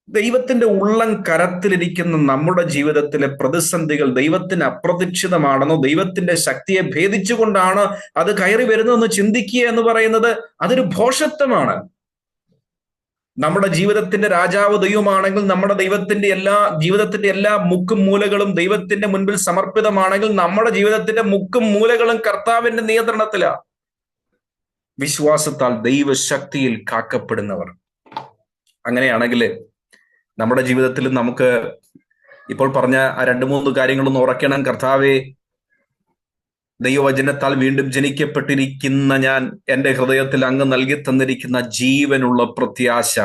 ദൈവത്തിന്റെ ഉള്ളം കരത്തിലിരിക്കുന്ന നമ്മുടെ ജീവിതത്തിലെ പ്രതിസന്ധികൾ ദൈവത്തിന് അപ്രതീക്ഷിതമാണെന്നോ ദൈവത്തിന്റെ ശക്തിയെ ഭേദിച്ചുകൊണ്ടാണ് അത് കയറി വരുന്നതെന്ന് ചിന്തിക്കുക എന്ന് പറയുന്നത് അതൊരു ഭോഷത്വമാണ്. നമ്മുടെ ജീവിതത്തിന്റെ രാജാവ് ദൈവമാണെങ്കിൽ, നമ്മുടെ ജീവിതത്തിന്റെ എല്ലാ മുക്കും മൂലകളും ദൈവത്തിന്റെ മുൻപിൽ സമർപ്പിതമാണെങ്കിൽ, നമ്മുടെ ജീവിതത്തിന്റെ മുക്കും മൂലകളും കർത്താവിന്റെ നിയന്ത്രണത്തിലാണ്. വിശ്വാസത്താൽ ദൈവശക്തിയിൽ കാക്കപ്പെടുന്നവർ. അങ്ങനെയാണെങ്കിൽ നമ്മുടെ ജീവിതത്തിൽ നമുക്ക് ഇപ്പോൾ പറഞ്ഞ ആ 2-3 കാര്യങ്ങളൊന്ന് ഉറക്കണം. കർത്താവെ, ദൈവവചനത്താൽ വീണ്ടും ജനിക്കപ്പെട്ടിരിക്കുന്ന ഞാൻ, എൻ്റെ ഹൃദയത്തിൽ അങ്ങ് നൽകി തന്നിരിക്കുന്ന ജീവനുള്ള പ്രത്യാശ,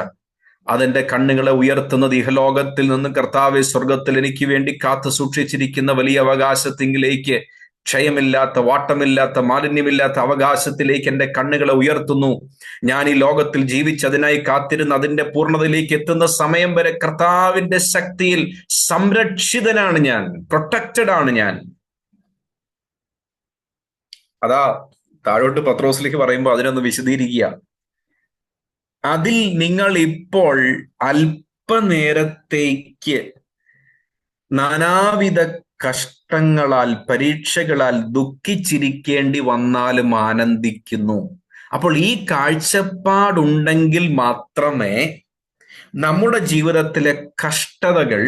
അതെന്റെ കണ്ണുകളെ ഉയർത്തുന്നത് ഇഹലോകത്തിൽ നിന്ന് കർത്താവെ സ്വർഗത്തിൽ എനിക്ക് വേണ്ടി കാത്തു സൂക്ഷിച്ചിരിക്കുന്ന വലിയ അവകാശത്തിങ്കിലേക്ക്, ക്ഷയമില്ലാത്ത, വാട്ടമില്ലാത്ത, മാലിന്യമില്ലാത്ത അവകാശത്തിലേക്ക് എൻ്റെ കണ്ണുകളെ ഉയർത്തുന്നു. ഞാൻ ഈ ലോകത്തിൽ ജീവിച്ചതിനായി കാത്തിരുന്ന് അതിന്റെ പൂർണ്ണതയിലേക്ക് എത്തുന്ന സമയം വരെ കർത്താവിന്റെ ശക്തിയിൽ സംരക്ഷിതനാണ് ഞാൻ, പ്രൊട്ടക്റ്റഡ് ആണ് ഞാൻ. അതാ താഴോട്ട് പത്രോസിലേക്ക് പറയുമ്പോൾ അതിനൊന്ന് വിശദീകരിക്കുക. അതിൽ നിങ്ങൾ ഇപ്പോൾ അല്പനേരത്തേക്ക് നാനാവിധ കഷ്ടങ്ങളാൽ, പരീക്ഷകളാൽ ദുഃഖിച്ചിരിക്കേണ്ടി വന്നാലും ആനന്ദിക്കുന്നു. അപ്പോൾ ഈ കാഴ്ചപ്പാടുണ്ടെങ്കിൽ മാത്രമേ നമ്മുടെ ജീവിതത്തിലെ കഷ്ടതകൾ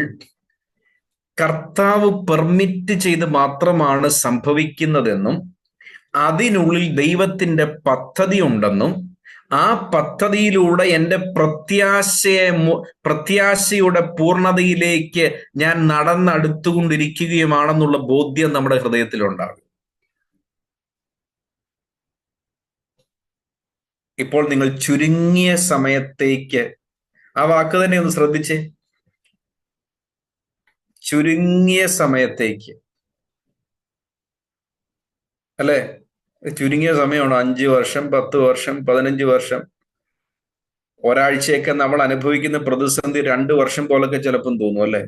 കർത്താവ് പെർമിറ്റ് ചെയ്ത് മാത്രമാണ് സംഭവിക്കുന്നതെന്നും അതിനുള്ളിൽ ദൈവത്തിന്റെ പദ്ധതി ഉണ്ടെന്നും ആ പദ്ധതിയിലൂടെ എൻ്റെ പ്രത്യാശയുടെ പൂർണ്ണതയിലേക്ക് ഞാൻ നടന്നടുത്തുകൊണ്ടിരിക്കുകയുമാണെന്നുള്ള ബോധ്യം നമ്മുടെ ഹൃദയത്തിലുണ്ടാകും. ഇപ്പോൾ നിങ്ങൾ ചുരുങ്ങിയ സമയത്തേക്ക്, ആ വാക്ക് തന്നെ ഒന്ന് ശ്രദ്ധിച്ചേ, ചുരുങ്ങിയ സമയത്തേക്ക് അല്ലെ? ചുരുങ്ങിയ സമയമാണ്. 5 വർഷം, 10 വർഷം, 15 വർഷം, ഒരാഴ്ചയൊക്കെ നമ്മൾ അനുഭവിക്കുന്ന പ്രതിസന്ധി 2 വർഷം പോലൊക്കെ ചിലപ്പം തോന്നും അല്ലെ?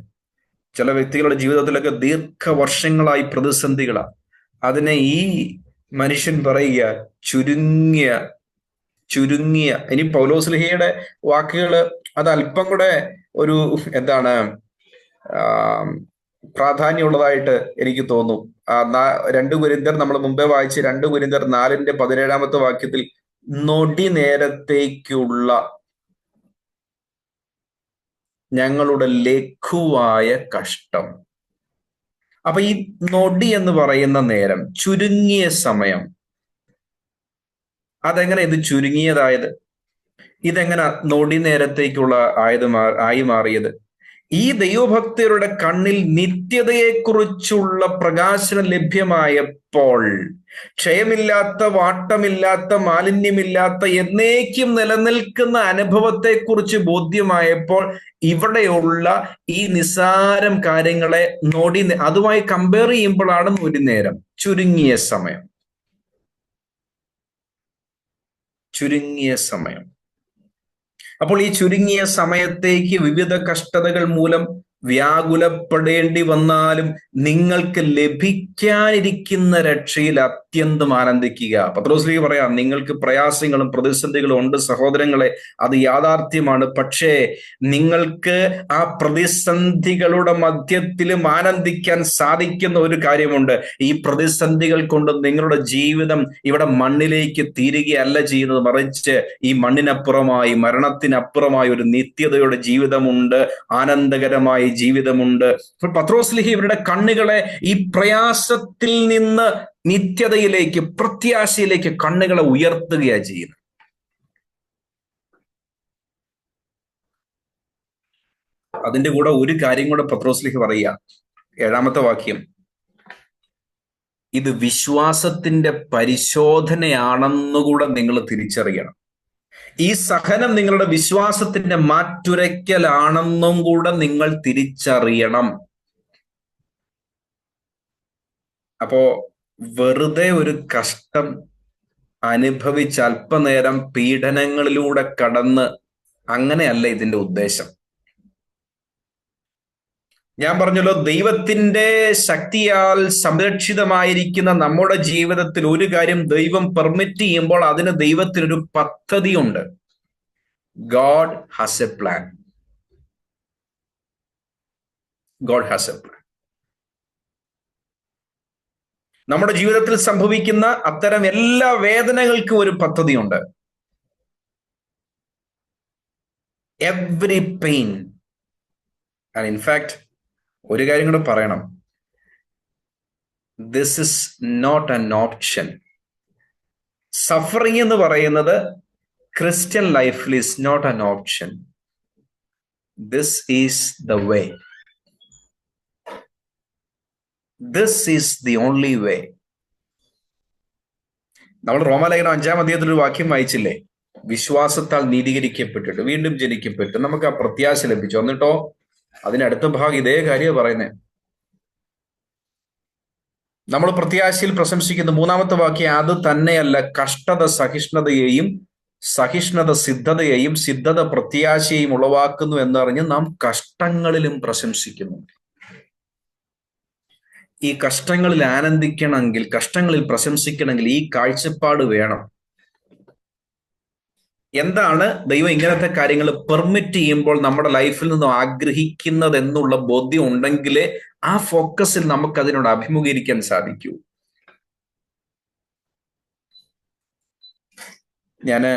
ചില വ്യക്തികളുടെ ജീവിതത്തിലൊക്കെ ദീർഘവർഷങ്ങളായി പ്രതിസന്ധികളാണ്. അതിനെ ഈ മനുഷ്യൻ പറയുക ചുരുങ്ങിയ. ഇനി പൗലോസ്ലീഹയുടെ വാക്കുകള് അത് അല്പം കൂടെ ഒരു പ്രാധാന്യമുള്ളതായിട്ട് എനിക്ക് തോന്നും. 2 കൊരിന്ത്യർ നമ്മൾ മുമ്പേ വായിച്ച് 2 കൊരിന്ത്യർ 4:17 വാക്യത്തിൽ നൊടി നേരത്തേക്കുള്ള ഞങ്ങളുടെ ലഘുവായ കഷ്ടം. അപ്പൊ ഈ നൊടി എന്ന് പറയുന്ന നേരം, ചുരുങ്ങിയ സമയം, അതെങ്ങനെ ഇത് ചുരുങ്ങിയതായത്? ഇതെങ്ങനെ നൊടി നേരത്തേക്കുള്ള ആയി മാറിയത്? ഈ ദൈവഭക്തരുടെ കണ്ണിൽ നിത്യതയെക്കുറിച്ചുള്ള പ്രകാശനം ലഭ്യമായപ്പോൾ, ക്ഷയമില്ലാത്ത, വാട്ടമില്ലാത്ത, മാലിന്യമില്ലാത്ത, എന്നേക്കും നിലനിൽക്കുന്ന അനുഭവത്തെക്കുറിച്ച് ബോധ്യമായപ്പോൾ ഇവിടെയുള്ള ഈ നിസ്സാരം കാര്യങ്ങളെ അതുമായി കമ്പയർ ചെയ്യുമ്പോഴാണ് നൊടി നേരം, ചുരുങ്ങിയ സമയം. അപ്പോൾ ഈ ചുരുങ്ങിയ സമയത്തേക്ക് വിവിധ കഷ്ടതകൾ മൂലം വ്യാകുലപ്പെടേണ്ടി വന്നാലും നിങ്ങൾക്ക് ലഭിക്കാനിരിക്കുന്ന രക്ഷയിൽ അത്യന്തം ആനന്ദിക്കുക. പത്രോസ്ലീഹ പറയാം, നിങ്ങൾക്ക് പ്രയാസങ്ങളും പ്രതിസന്ധികളും ഉണ്ട് സഹോദരങ്ങളെ, അത് യാഥാർത്ഥ്യമാണ്. പക്ഷേ നിങ്ങൾക്ക് ആ പ്രതിസന്ധികളുടെ മധ്യത്തിലും ആനന്ദിക്കാൻ സാധിക്കുന്ന ഒരു കാര്യമുണ്ട്. ഈ പ്രതിസന്ധികൾ കൊണ്ട് നിങ്ങളുടെ ജീവിതം ഇവിടെ മണ്ണിലേക്ക് തീരുകയല്ല ചെയ്യുന്നത്, മറിച്ച് ഈ മണ്ണിനപ്പുറമായി, മരണത്തിനപ്പുറമായി ഒരു നിത്യതയുടെ ജീവിതമുണ്ട്, ആനന്ദകരമായ ജീവിതമുണ്ട്. പത്രോസ്ലീഹ ഇവരുടെ കണ്ണുകളെ ഈ പ്രയാസത്തിൽ നിന്ന് നിത്യതയിലേക്ക്, പ്രത്യാശയിലേക്ക് കണ്ണുകളെ ഉയർത്തുകയാണ് ചെയ്യുന്നത്. അതിന്റെ കൂടെ ഒരു കാര്യം കൂടെ പത്രോസ്ലീഹ പറയുക, 7-ാമത്തെ വാക്യം, ഇത് വിശ്വാസത്തിന്റെ പരിശോധനയാണെന്നുകൂടെ നിങ്ങൾ തിരിച്ചറിയണം. ഈ സഹനം നിങ്ങളുടെ വിശ്വാസത്തിന്റെ മാറ്റുരയ്ക്കലാണെന്നും കൂടെ നിങ്ങൾ തിരിച്ചറിയണം. അപ്പോ വെറുതെ ഒരു കഷ്ടം അനുഭവിച്ച് അല്പനേരം പീഡനങ്ങളിലൂടെ കടന്ന് അങ്ങനെയല്ല ഇതിന്റെ ഉദ്ദേശം. ഞാൻ പറഞ്ഞല്ലോ, ദൈവത്തിന്റെ ശക്തിയാൽ സംരക്ഷിതമായിരിക്കുന്ന നമ്മുടെ ജീവിതത്തിൽ ഒരു കാര്യം ദൈവം പെർമിറ്റ് ചെയ്യുമ്പോൾ അതിന് ദൈവത്തിനൊരു പദ്ധതിയുണ്ട്. God has A plan. God has A plan. നമ്മുടെ ജീവിതത്തിൽ സംഭവിക്കുന്ന അത്തരം എല്ലാ വേദനകൾക്കും ഒരു പദ്ധതിയുണ്ട്. Every pain. ആൻഡ് ഇൻഫാക്ട് ഒരു കാര്യം കൂടെ പറയണം, this is not an option. Suffering എന്ന് പറയുന്നത് ക്രിസ്ത്യൻ ലൈഫിൽ is not an option. This is the way. This is the only way. നമ്മൾ റോമാലേഖനം 5-ാം അധ്യായത്തിൽ ഒരു വാക്യം വായിച്ചില്ലേ? വിശ്വാസത്താൽ നീതീകരിക്കപ്പെട്ടിട്ട് വീണ്ടും ജനിക്കപ്പെട്ടു നമുക്ക് ആ പ്രത്യാശ ലഭിച്ചു. എന്നിട്ടോ അതിനടുത്ത ഭാഗം ഇതേ കാര്യം പറയുന്നത്. നമ്മൾ പ്രത്യാശയിൽ പ്രശംസിക്കുന്ന 3-ാമത്തെ വാക്യം, അത് തന്നെയല്ല കഷ്ടത സഹിഷ്ണുതയെയും സഹിഷ്ണുത സിദ്ധതയെയും സിദ്ധത പ്രത്യാശയെയും ഉളവാക്കുന്നു എന്നറിഞ്ഞ് നാം കഷ്ടങ്ങളിലും പ്രശംസിക്കുന്നു. ഈ കഷ്ടങ്ങളിൽ ആനന്ദിക്കണമെങ്കിൽ, കഷ്ടങ്ങളിൽ പ്രശംസിക്കണമെങ്കിൽ ഈ കാഴ്ചപ്പാട് വേണം. എന്താണ് ദൈവം ഇങ്ങനത്തെ കാര്യങ്ങൾ പെർമിറ്റ് ചെയ്യുമ്പോൾ നമ്മുടെ ലൈഫിൽ നിന്നും ആഗ്രഹിക്കുന്നത് എന്നുള്ള ബോധ്യം ഉണ്ടെങ്കിലേ ആ ഫോക്കസിൽ നമുക്ക് അതിനോട് അഭിമുഖീകരിക്കാൻ സാധിക്കൂ. ഞാന്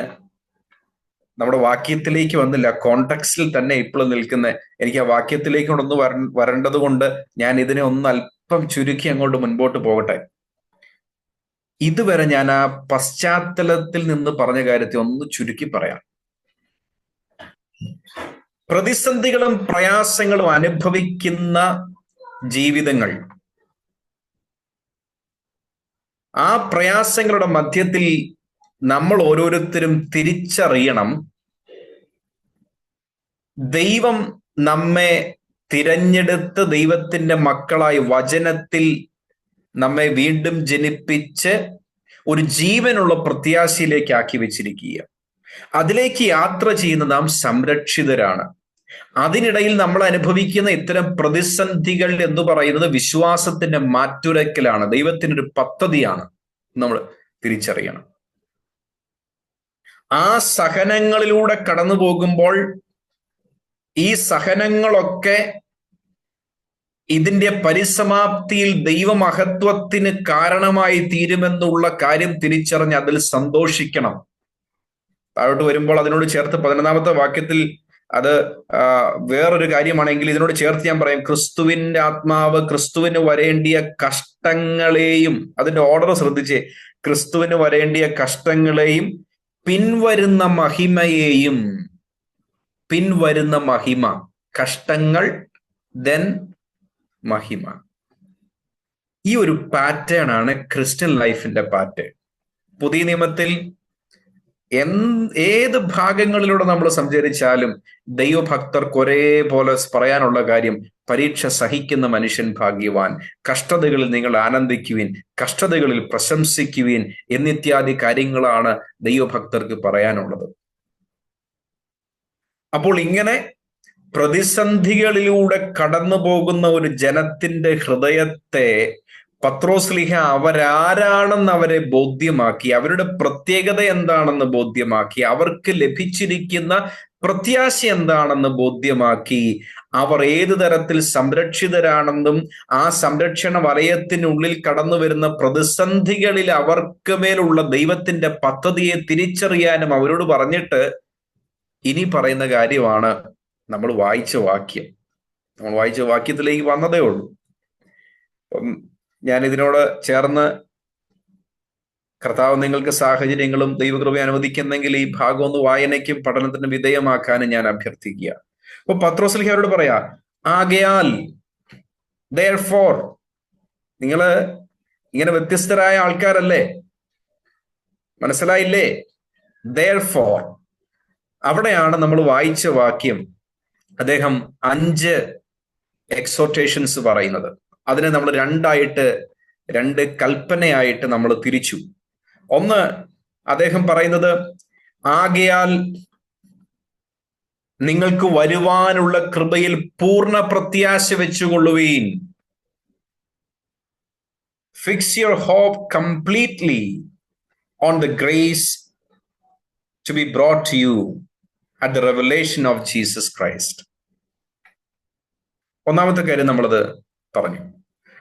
നമ്മുടെ വാക്യത്തിലേക്ക് വന്നില്ല, കോണ്ടെക്സ്റ്റിൽ തന്നെ ഇപ്പോഴും നിൽക്കുന്ന എനിക്ക് ആ വാക്യത്തിലേക്ക് ഒന്ന് വരേണ്ടത് കൊണ്ട് ഞാൻ ഇതിനെ ഒന്ന് അല്പം ചുരുക്കി അങ്ങോട്ട് മുൻപോട്ട് പോകട്ടെ. ഇതുവരെ ഞാൻ ആ പശ്ചാത്തലത്തിൽ നിന്ന് പറഞ്ഞ കാര്യത്തെ ഒന്ന് ചുരുക്കി പറയാം. പ്രതിസന്ധികളും പ്രയാസങ്ങളും അനുഭവിക്കുന്ന ജീവിതങ്ങൾ, ആ പ്രയാസങ്ങളുടെ മധ്യത്തിൽ നമ്മൾ ഓരോരുത്തരും തിരിച്ചറിയണം, ദൈവം നമ്മെ തിരഞ്ഞെടുത്ത് ദൈവത്തിന്റെ മക്കളായി വചനത്തിൽ നമ്മെ വീണ്ടും ജനിപ്പിച്ച് ഒരു ജീവനുള്ള പ്രത്യാശയിലേക്ക് ആക്കി വെച്ചിരിക്കുക. അതിലേക്ക് യാത്ര ചെയ്യുന്ന നാം സംരക്ഷിതരാണ്. അതിനിടയിൽ നമ്മൾ അനുഭവിക്കുന്ന ഇത്തരം പ്രതിസന്ധികൾ എന്ന് പറയുന്നത് വിശ്വാസത്തിന്റെ മാറ്റുരയ്ക്കലാണ്, ദൈവത്തിൻ്റെ ഒരു പദ്ധതിയാണ്. നമ്മൾ തിരിച്ചറിയണം. ആ സഹനങ്ങളിലൂടെ കടന്നു പോകുമ്പോൾ ഈ സഹനങ്ങളൊക്കെ ഇതിന്റെ പരിസമാപ്തിയിൽ ദൈവമഹത്വത്തിന് കാരണമായി തീരുമെന്നുള്ള കാര്യം തിരിച്ചറിഞ്ഞ് അതിൽ സന്തോഷിക്കണം. താഴോട്ട് വരുമ്പോൾ അതിനോട് ചേർത്ത് 11-ാമത്തെ വാക്യത്തിൽ അത് വേറൊരു കാര്യമാണെങ്കിൽ ഇതിനോട് ചേർത്ത് ഞാൻ പറയും, ക്രിസ്തുവിന്റെ ആത്മാവ് ക്രിസ്തുവിന് വരേണ്ടിയ കഷ്ടങ്ങളെയും, അതിന്റെ ഓർഡർ ശ്രദ്ധിച്ചേ, ക്രിസ്തുവിന് വരേണ്ടിയ കഷ്ടങ്ങളെയും പിൻവരുന്ന മഹിമയെയും. പിൻവരുന്ന മഹിമ, കഷ്ടങ്ങൾ ദെൻ മഹിമ. ഈ ഒരു പാറ്റേൺ ആണ് ക്രിസ്ത്യൻ ലൈഫിന്റെ പാറ്റേൺ. പുതിയ നിയമത്തിൽ ഏത് ഭാഗങ്ങളിലൂടെ നമ്മൾ സഞ്ചരിച്ചാലും ദൈവഭക്തർക്ക് ഒരേപോലെ പറയാനുള്ള കാര്യം, പരീക്ഷ സഹിക്കുന്ന മനുഷ്യൻ ഭാഗ്യവാൻ, കഷ്ടതകളിൽ നിങ്ങൾ ആനന്ദിക്കുവിൻ, കഷ്ടതകളിൽ പ്രശംസിക്കുവിൻ എന്നിത്യാദി കാര്യങ്ങളാണ് ദൈവഭക്തർക്ക് പറയാനുള്ളത്. അപ്പോൾ ഇങ്ങനെ പ്രതിസന്ധികളിലൂടെ കടന്നു പോകുന്ന ഒരു ജനത്തിന്റെ ഹൃദയത്തെ പത്രോസ്ലീഹ അവരാരാണെന്ന് അവരെ ബോധ്യമാക്കി, അവരുടെ പ്രത്യേകത എന്താണെന്ന് ബോധ്യമാക്കി, അവർക്ക് ലഭിച്ചിരിക്കുന്ന പ്രത്യാശ എന്താണെന്ന് ബോധ്യമാക്കി, അവർ ഏതു തരത്തിൽ സംരക്ഷിതരാണെന്നും ആ സംരക്ഷണ വലയത്തിനുള്ളിൽ കടന്നു വരുന്ന പ്രതിസന്ധികളിൽ അവർക്ക് മേലുള്ള ദൈവത്തിന്റെ പദ്ധതിയെ തിരിച്ചറിയാനും അവരോട് പറഞ്ഞിട്ട് ഇനി പറയുന്ന കാര്യമാണ് നമ്മൾ വായിച്ച വാക്യം. നമ്മൾ വായിച്ച വാക്യത്തിലേക്ക് വന്നതേ ഉള്ളൂ. ഞാൻ ഇതിനോട് ചേർന്ന് കർത്താവ് നിങ്ങൾക്ക് സാഹചര്യങ്ങളും ദൈവകൃപ അനുവദിക്കുന്നെങ്കിൽ ഈ ഭാഗം ഒന്ന് വായനയ്ക്കും പഠനത്തിന് വിധേയമാക്കാനും ഞാൻ അഭ്യർത്ഥിക്കുക. അപ്പൊ പത്രോസ്ലീഹ അവരോട് പറയാ, ആകയാൽ therefore, നിങ്ങള് ഇങ്ങനെ വ്യത്യസ്തരായ ആൾക്കാരല്ലേ, മനസ്സിലായില്ലേ? therefore, അവിടെയാണ് നമ്മൾ വായിച്ച വാക്യം. അദ്ദേഹം 5 എക്സോർട്ടേഷൻസ് പറയുന്നത്. അതിനെ നമ്മൾ രണ്ട് കൽപ്പനയായിട്ട് നമ്മൾ തിരിച്ചു. ഒന്ന്, അദ്ദേഹം പറയുന്നത് ആകയാൽ നിങ്ങൾക്ക് വരുവാനുള്ള കൃപയിൽ പൂർണ്ണ പ്രത്യാശ വെച്ചുകൊള്ളുവീൻ. Fix your hope completely on the grace to be brought to you at the revelation of Jesus Christ. ഒന്നാമത്തെ കാര്യം നമ്മളത് പറഞ്ഞു.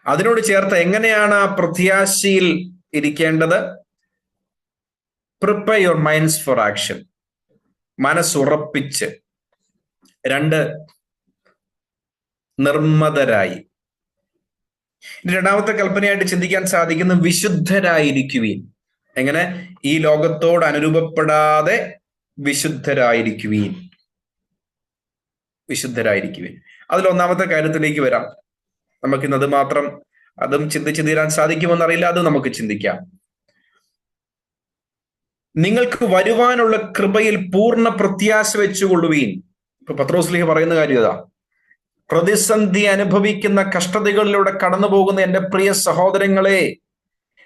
അതിനോട് ചേർത്ത് എങ്ങനെയാണ് ആ പ്രത്യാശയിൽ ഇരിക്കേണ്ടത്? Prepare your minds for action. മനസ്സുറപ്പിച്ച്. 2, നിർമ്മതരായി. രണ്ടാമത്തെ കൽപ്പനയായിട്ട് ചിന്തിക്കാൻ സാധിക്കുന്ന വിശുദ്ധരായിരിക്കുവീൻ. എങ്ങനെ? ഈ ലോകത്തോട് അനുരൂപപ്പെടാതെ വിശുദ്ധരായിരിക്കുവീൻ. വിശുദ്ധരായിരിക്കുവീൻ. അതിൽ ഒന്നാമത്തെ കാര്യത്തിലേക്ക് വരാം. നമുക്കിന്നത് മാത്രം അതും ചിന്തിച്ചു തീരാൻ സാധിക്കുമെന്നറിയില്ല, അത് നമുക്ക് ചിന്തിക്കാം. നിങ്ങൾക്ക് വരുവാനുള്ള കൃപയിൽ പൂർണ്ണ പ്രത്യാശ വെച്ചുകൊള്ളുവീൻ. ഇപ്പൊ പത്രോസ്ലീഹ പറയുന്ന കാര്യം ഇതാ. പ്രതിസന്ധി അനുഭവിക്കുന്ന, കഷ്ടതകളിലൂടെ കടന്നു പോകുന്ന എൻ്റെ പ്രിയ സഹോദരങ്ങളെ,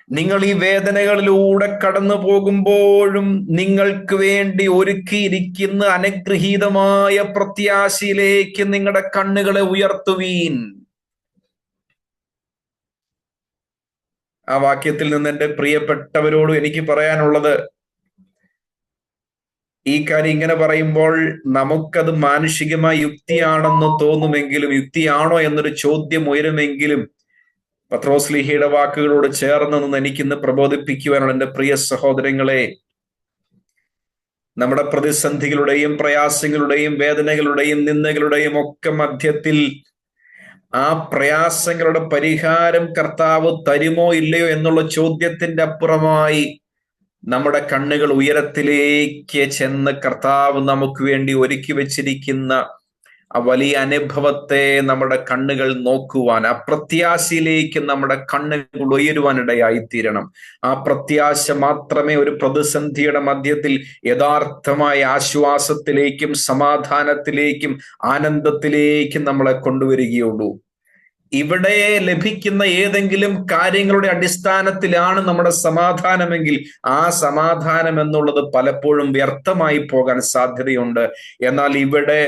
നിങ്ങൾ ഈ വേദനകളിലൂടെ കടന്നു പോകുമ്പോഴും നിങ്ങൾക്ക് വേണ്ടി ഒരുക്കിയിരിക്കുന്ന അനുഗ്രഹീതമായ പ്രത്യാശയിലേക്ക് നിങ്ങളുടെ കണ്ണുകളെ ഉയർത്തുവീൻ. ആ വാക്യത്തിൽ നിന്ന് എൻ്റെ പ്രിയപ്പെട്ടവരോടും എനിക്ക് പറയാനുള്ളത്, ഈ കാര്യം ഇങ്ങനെ പറയുമ്പോൾ നമുക്കത് മാനുഷികമായ യുക്തിയാണെന്ന് തോന്നുമെങ്കിലും, യുക്തിയാണോ എന്നൊരു ചോദ്യം ഉയരുമെങ്കിലും, പത്രോസ്ലീഹയുടെ വാക്കുകളോട് ചേർന്ന് നിന്ന് എനിക്കിന്ന് പ്രബോധിപ്പിക്കുവാനുള്ള എൻ്റെ പ്രിയ സഹോദരങ്ങളെ, നമ്മുടെ പ്രതിസന്ധികളുടെയും പ്രയാസങ്ങളുടെയും വേദനകളുടെയും നിന്ദകളുടെയും ഒക്കെ മധ്യത്തിൽ ആ പ്രയാസങ്ങളുടെ പരിഹാരം കർത്താവ് തരുമോ ഇല്ലയോ എന്നുള്ള ചോദ്യത്തിന്റെ അപ്പുറമായി നമ്മുടെ കണ്ണുകൾ ഉയരത്തിലേക്ക് ചെന്ന് കർത്താവ് നമുക്ക് വേണ്ടി ഒരുക്കി വെച്ചിരിക്കുന്ന ആ വലിയ അനുഭവത്തെ നമ്മുടെ കണ്ണുകൾ നോക്കുവാൻ, ആ പ്രത്യാശയിലേക്ക് നമ്മുടെ കണ്ണുകൾ ഉയരുവാനിടയായിത്തീരണം. ആ പ്രത്യാശ മാത്രമേ ഒരു പ്രതിസന്ധിയുടെ മധ്യത്തിൽ യഥാർത്ഥമായ ആശ്വാസത്തിലേക്കും സമാധാനത്തിലേക്കും ആനന്ദത്തിലേക്കും നമ്മളെ കൊണ്ടുവരികയുള്ളൂ. ഇവിടെ ലഭിക്കുന്ന ഏതെങ്കിലും കാര്യങ്ങളുടെ അടിസ്ഥാനത്തിലാണ് നമ്മുടെ സമാധാനമെങ്കിൽ ആ സമാധാനം എന്നുള്ളത് പലപ്പോഴും വ്യർത്ഥമായി പോകാൻ സാധ്യതയുണ്ട്. എന്നാൽ ഇവിടെ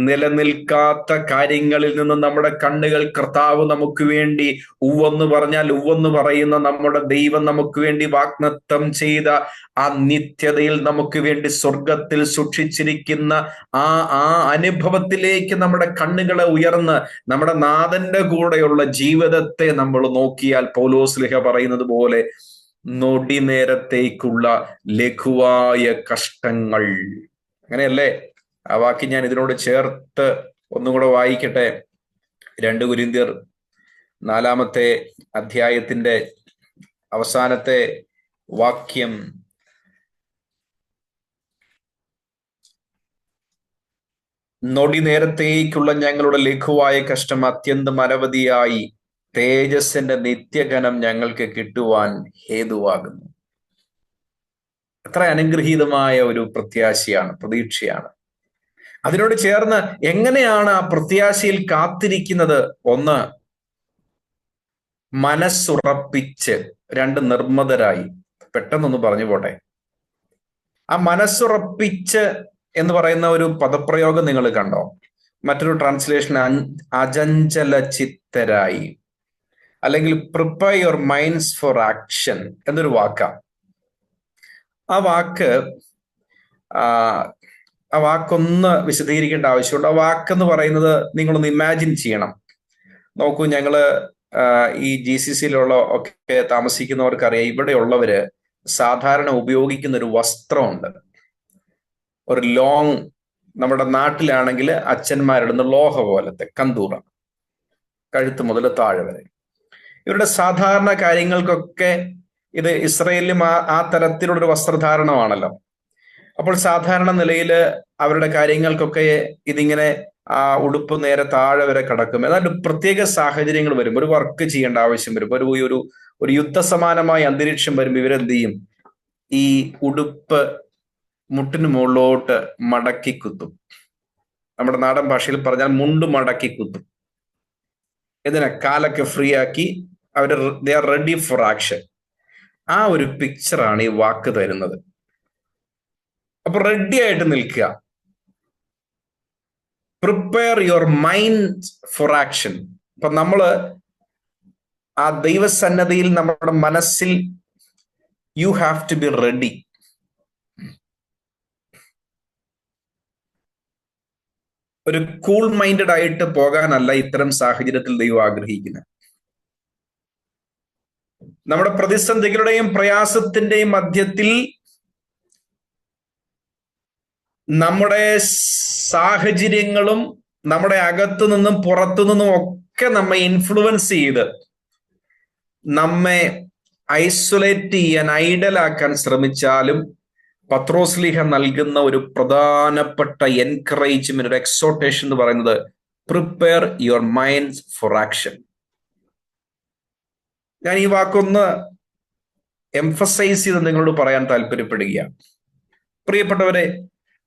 നിലനിൽക്കാത്ത കാര്യങ്ങളിൽ നിന്ന് നമ്മുടെ കണ്ണുകൾ കർത്താവ് നമുക്ക് വേണ്ടി ഉവ്വെന്ന് പറഞ്ഞാൽ ഉവ്വെന്ന് പറയുന്ന നമ്മുടെ ദൈവം നമുക്ക് വേണ്ടി വാഗ്ദത്തം ചെയ്ത ആ നിത്യതയിൽ നമുക്ക് വേണ്ടി സ്വർഗത്തിൽ സൂക്ഷിച്ചിരിക്കുന്ന ആ അനുഭവത്തിലേക്ക് നമ്മുടെ കണ്ണുകളെ ഉയർന്ന് നമ്മുടെ നാഥന്റെ കൂടെയുള്ള ജീവിതത്തെ നമ്മൾ നോക്കിയാൽ പൗലോസ്ലീഹ പറയുന്നത് പോലെ നൊടി നേരത്തേക്കുള്ള ലഘുവായ കഷ്ടങ്ങൾ. അങ്ങനെയല്ലേ? ആ വാക്ക് ഞാൻ ഇതിനോട് ചേർത്ത് ഒന്നും കൂടെ വായിക്കട്ടെ. 2 കൊരിന്ത്യർ 4-ാമത്തെ അധ്യായത്തിന്റെ അവസാനത്തെ വാക്യം. നൊടി നേരത്തേക്കുള്ള ഞങ്ങളുടെ ലഘുവായ കഷ്ടം അത്യന്തം അനവധിയായി തേജസ്സിന്റെ നിത്യഘനം ഞങ്ങൾക്ക് കിട്ടുവാൻ ഹേതുവാകുന്നു. എത്ര അനുഗ്രഹീതമായ ഒരു പ്രത്യാശയാണ്, പ്രതീക്ഷയാണ്. അതിനോട് ചേർന്ന് എങ്ങനെയാണ് ആ പ്രത്യാശയിൽ കാത്തിരിക്കുന്നത്? 1, മനസ്സുറപ്പിച്ച്. 2, നിർമ്മതരായി. പെട്ടെന്നൊന്ന് പറഞ്ഞു പോട്ടെ. ആ മനസ്സുറപ്പിച്ച് എന്ന് പറയുന്ന ഒരു പദപ്രയോഗം നിങ്ങൾ കണ്ടോ? മറ്റൊരു ട്രാൻസ്ലേഷൻ അചഞ്ചല ചിത്തരായി, അല്ലെങ്കിൽ prepare your minds for action എന്നൊരു വാക്കാണ്. ആ വാക്കൊന്ന് വിശദീകരിക്കേണ്ട ആവശ്യമുണ്ട്. ആ വാക്കെന്ന് പറയുന്നത് നിങ്ങളൊന്ന് ഇമാജിൻ ചെയ്യണം. നോക്കൂ, ഞങ്ങള് ഈ GCCയിലുള്ള ഒക്കെ താമസിക്കുന്നവർക്കറിയാം, ഇവിടെയുള്ളവര് സാധാരണ ഉപയോഗിക്കുന്ന ഒരു വസ്ത്രമുണ്ട്. ഒരു ലോങ്, നമ്മുടെ നാട്ടിലാണെങ്കിൽ അച്ഛന്മാരിടുന്ന ലോഹ പോലത്തെ കന്തൂറ, കഴുത്ത് മുതൽ താഴെ വരെ. ഇവരുടെ സാധാരണ കാര്യങ്ങൾക്കൊക്കെ ഇത് ഇസ്രയേലിലും ആ തരത്തിലുള്ളൊരു വസ്ത്രധാരണമാണല്ലോ. അപ്പോൾ സാധാരണ നിലയിൽ അവരുടെ കാര്യങ്ങൾക്കൊക്കെ ഇതിങ്ങനെ ആ ഉടുപ്പ് നേരെ താഴെ വരെ കിടക്കും. എന്നാൽ പ്രത്യേക സാഹചര്യങ്ങൾ വരുമ്പോൾ, ഒരു വർക്ക് ചെയ്യേണ്ട ആവശ്യം വരുമ്പോൾ, ഒരു യുദ്ധസമാനമായ അന്തരീക്ഷം വരുമ്പോൾ ഇവരെന്ത് ചെയ്യും? ഈ ഉടുപ്പ് മുട്ടിന് മുകളിലോട്ട് മടക്കി കുത്തും. നമ്മുടെ നാടൻ ഭാഷയിൽ പറഞ്ഞാൽ മുണ്ട് മടക്കി കുത്തും. ഇതിനെ കാലൊക്കെ ഫ്രീ ആക്കി they are ready for action. ആ ഒരു പിക്ചറാണ് ഈ വാക്ക് തരുന്നത്. അപ്പൊ റെഡി ആയിട്ട് നിൽക്കുക. Prepare your mind for action. അപ്പൊ നമ്മള് ആ ദൈവസന്നദ്ധിയിൽ നമ്മുടെ മനസ്സിൽ you have to be ready. ഒരു കൂൾ മൈൻഡഡ് ആയിട്ട് പോകാനല്ല ഇത്തരം സാഹചര്യത്തിൽ ദൈവം ആഗ്രഹിക്കുന്നത്. നമ്മുടെ പ്രതിസന്ധികളുടെയും പ്രയാസത്തിന്റെയും മധ്യത്തിൽ നമ്മുടെ സാഹചര്യങ്ങളും നമ്മുടെ അകത്തു നിന്നും പുറത്തു നിന്നും ഒക്കെ നമ്മെ ഇൻഫ്ലുവൻസ് ചെയ്ത് നമ്മെ ഐസൊലേറ്റ് ചെയ്യാൻ, ഐഡലാക്കാൻ ശ്രമിച്ചാലും പത്രോസ്ലീഹ നൽകുന്ന ഒരു പ്രധാനപ്പെട്ട എൻകറേജ്മെന്റ്, ഒരു എക്സോർട്ടേഷൻ എന്ന് പറയുന്നത് prepare your mind for action. ഞാൻ ഈ വാക്കൊന്ന് എംഫസൈസ് ചെയ്ത് നിങ്ങളോട് പറയാൻ താല്പര്യപ്പെടുകയാണ്. പ്രിയപ്പെട്ടവരെ,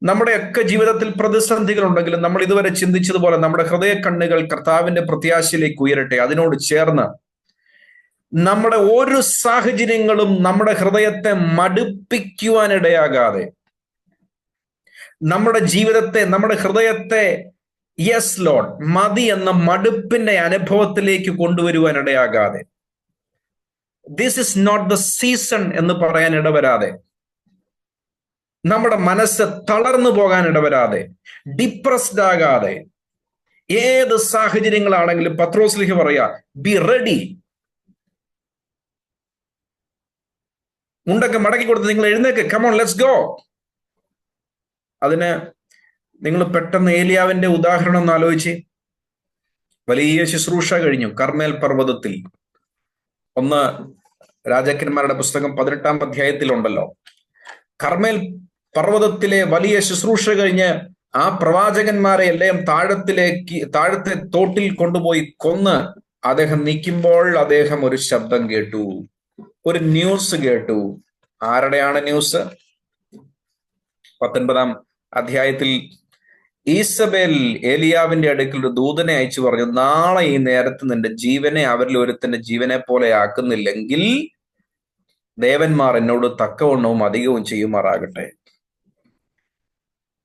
നമ്മുടെയൊക്കെ ജീവിതത്തിൽ പ്രതിസന്ധികൾ ഉണ്ടെങ്കിലും നമ്മൾ ഇതുവരെ ചിന്തിച്ചതുപോലെ നമ്മുടെ ഹൃദയ കണ്ണുകൾ കർത്താവിന്റെ പ്രത്യാശയിലേക്ക് ഉയരട്ടെ. അതിനോട് ചേർന്ന് നമ്മുടെ ഓരോ സാഹചര്യങ്ങളും നമ്മുടെ ഹൃദയത്തെ മടുപ്പിക്കുവാനിടയാകാതെ, നമ്മുടെ ജീവിതത്തെ, നമ്മുടെ ഹൃദയത്തെ യെസ് ലോർഡ്, മതി എന്ന മടുപ്പിന്റെ അനുഭവത്തിലേക്ക് കൊണ്ടുവരുവാനിടയാകാതെ, this is not the season എന്ന് പറയാൻ ഇടവരാതെ, നമ്മുടെ മനസ്സ് തളർന്നു പോകാൻ ഇടവരാതെ, ഡിപ്രസ്ഡ് ആകാതെ, ഏത് സാഹചര്യങ്ങളാണെങ്കിലും പത്രോസ്ലീഹ പറയാ, ബി റെഡി. മുണ്ടൊക്കെ മടക്കി കൊടുത്ത് നിങ്ങൾ എഴുന്നേക്ക്, കം ഓൺ ലെറ്റ്സ് ഗോ. അതിന് നിങ്ങൾ പെട്ടെന്ന് ഏലിയാവിന്റെ ഉദാഹരണം ഒന്ന് ആലോചിച്ച്. വലിയ ശുശ്രൂഷ കഴിഞ്ഞു കർമ്മേൽ പർവ്വതത്തിൽ. 1 രാജാക്കന്മാരുടെ പുസ്തകം 18-ാം അധ്യായത്തിലുണ്ടല്ലോ. കർമ്മേൽ പർവ്വതത്തിലെ വലിയ ശുശ്രൂഷ കഴിഞ്ഞ് ആ പ്രവാചകന്മാരെ എല്ലാം താഴത്തെ തോട്ടിൽ കൊണ്ടുപോയി കൊന്ന് അദ്ദേഹം നിൽക്കുമ്പോൾ അദ്ദേഹം ഒരു ശബ്ദം കേട്ടു, ഒരു ന്യൂസ് കേട്ടു. ആരുടെയാണ് ന്യൂസ്? 19-ാം അധ്യായത്തിൽ ഈസബേൽ ഏലിയാവിന്റെ അടുക്കൽ ഒരു ദൂതനെ അയച്ചു പറഞ്ഞു, നാളെ ഈ നേരത്ത് നിന്റെ ജീവനെ അവരിൽ ഒരുത്തന്റെ ജീവനെ പോലെ ആക്കുന്നില്ലെങ്കിൽ ദേവന്മാർ എന്നോട് തക്കവണ്ണവും അധികവും ചെയ്യുമാറാകട്ടെ.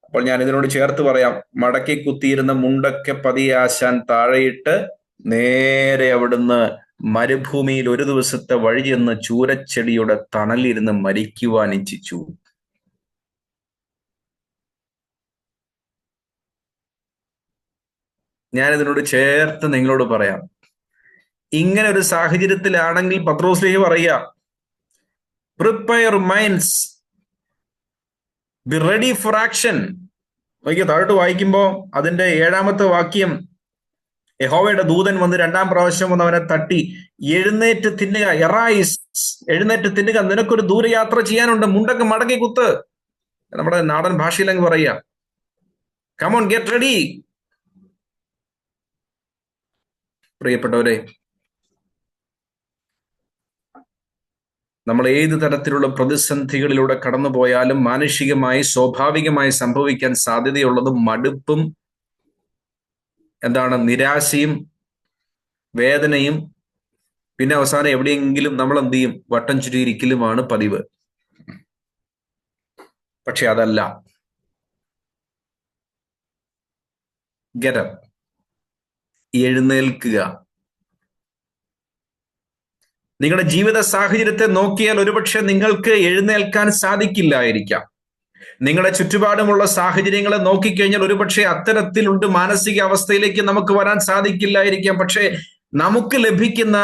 അപ്പോൾ ഞാൻ ഇതിനോട് ചേർത്ത് പറയാം, മടക്കി കുത്തിയിരുന്ന മുണ്ടൊക്കെ പതിയാശാൻ താഴെയിട്ട് നേരെ അവിടുന്ന് മരുഭൂമിയിൽ ഒരു ദിവസത്തെ വഴി ചെന്ന് ചൂരച്ചെടിയുടെ തണലിരുന്ന് മരിക്കുവാൻ ഇച്ഛിച്ചു. ഞാനിതിനോട് ചേർത്ത് നിങ്ങളോട് പറയാം, ഇങ്ങനെ ഒരു സാഹചര്യത്തിലാണെങ്കിൽ പത്രോസ്ലീഹ പറയുക, prepare minds, be ready for action. നോക്കിയ താഴോട്ട് വായിക്കുമ്പോ അതിന്റെ 7-ാമത്തെ വാക്യം, യഹോവയുടെ ദൂതൻ വന്ന് 2-ാം പ്രാവശ്യം വന്ന് അവനെ തട്ടി, എഴുന്നേറ്റ് തിന്നുക, എറൈസ്, എഴുന്നേറ്റ് തിന്നുക, നിനക്കൊരു ദൂരയാത്ര ചെയ്യാനുണ്ട്, മുണ്ടൊക്കെ മടക്കി കുത്ത്. നമ്മുടെ നാടൻ ഭാഷയിലങ്ങ് പറയുക, കം ഓൺ ഗെറ്റ് റെഡി. പ്രിയപ്പെട്ടവരെ, നമ്മൾ ഏത് തരത്തിലുള്ള പ്രതിസന്ധികളിലൂടെ കടന്നു പോയാലും മാനുഷികമായി സ്വാഭാവികമായി സംഭവിക്കാൻ സാധ്യതയുള്ളത് മടുപ്പും, നിരാശയും, വേദനയും, പിന്നെ അവസാനം എവിടെയെങ്കിലും നമ്മൾ എന്ത് ചെയ്യും, വട്ടം ചുറ്റിയിരിക്കലുമാണ് പതിവ്. പക്ഷെ അതല്ല. ഗെറ്റ് അപ്പ്, എഴുന്നേൽക്കുക. നിങ്ങളുടെ ജീവിത സാഹചര്യത്തെ നോക്കിയാൽ ഒരുപക്ഷെ നിങ്ങൾക്ക് എഴുന്നേൽക്കാൻ സാധിക്കില്ലായിരിക്കാം. നിങ്ങളുടെ ചുറ്റുപാടുമുള്ള സാഹചര്യങ്ങളെ നോക്കിക്കഴിഞ്ഞാൽ ഒരുപക്ഷെ അത്തരത്തിലുണ്ട് മാനസികാവസ്ഥയിലേക്ക് നമുക്ക് വരാൻ സാധിക്കില്ലായിരിക്കാം. പക്ഷെ നമുക്ക് ലഭിക്കുന്ന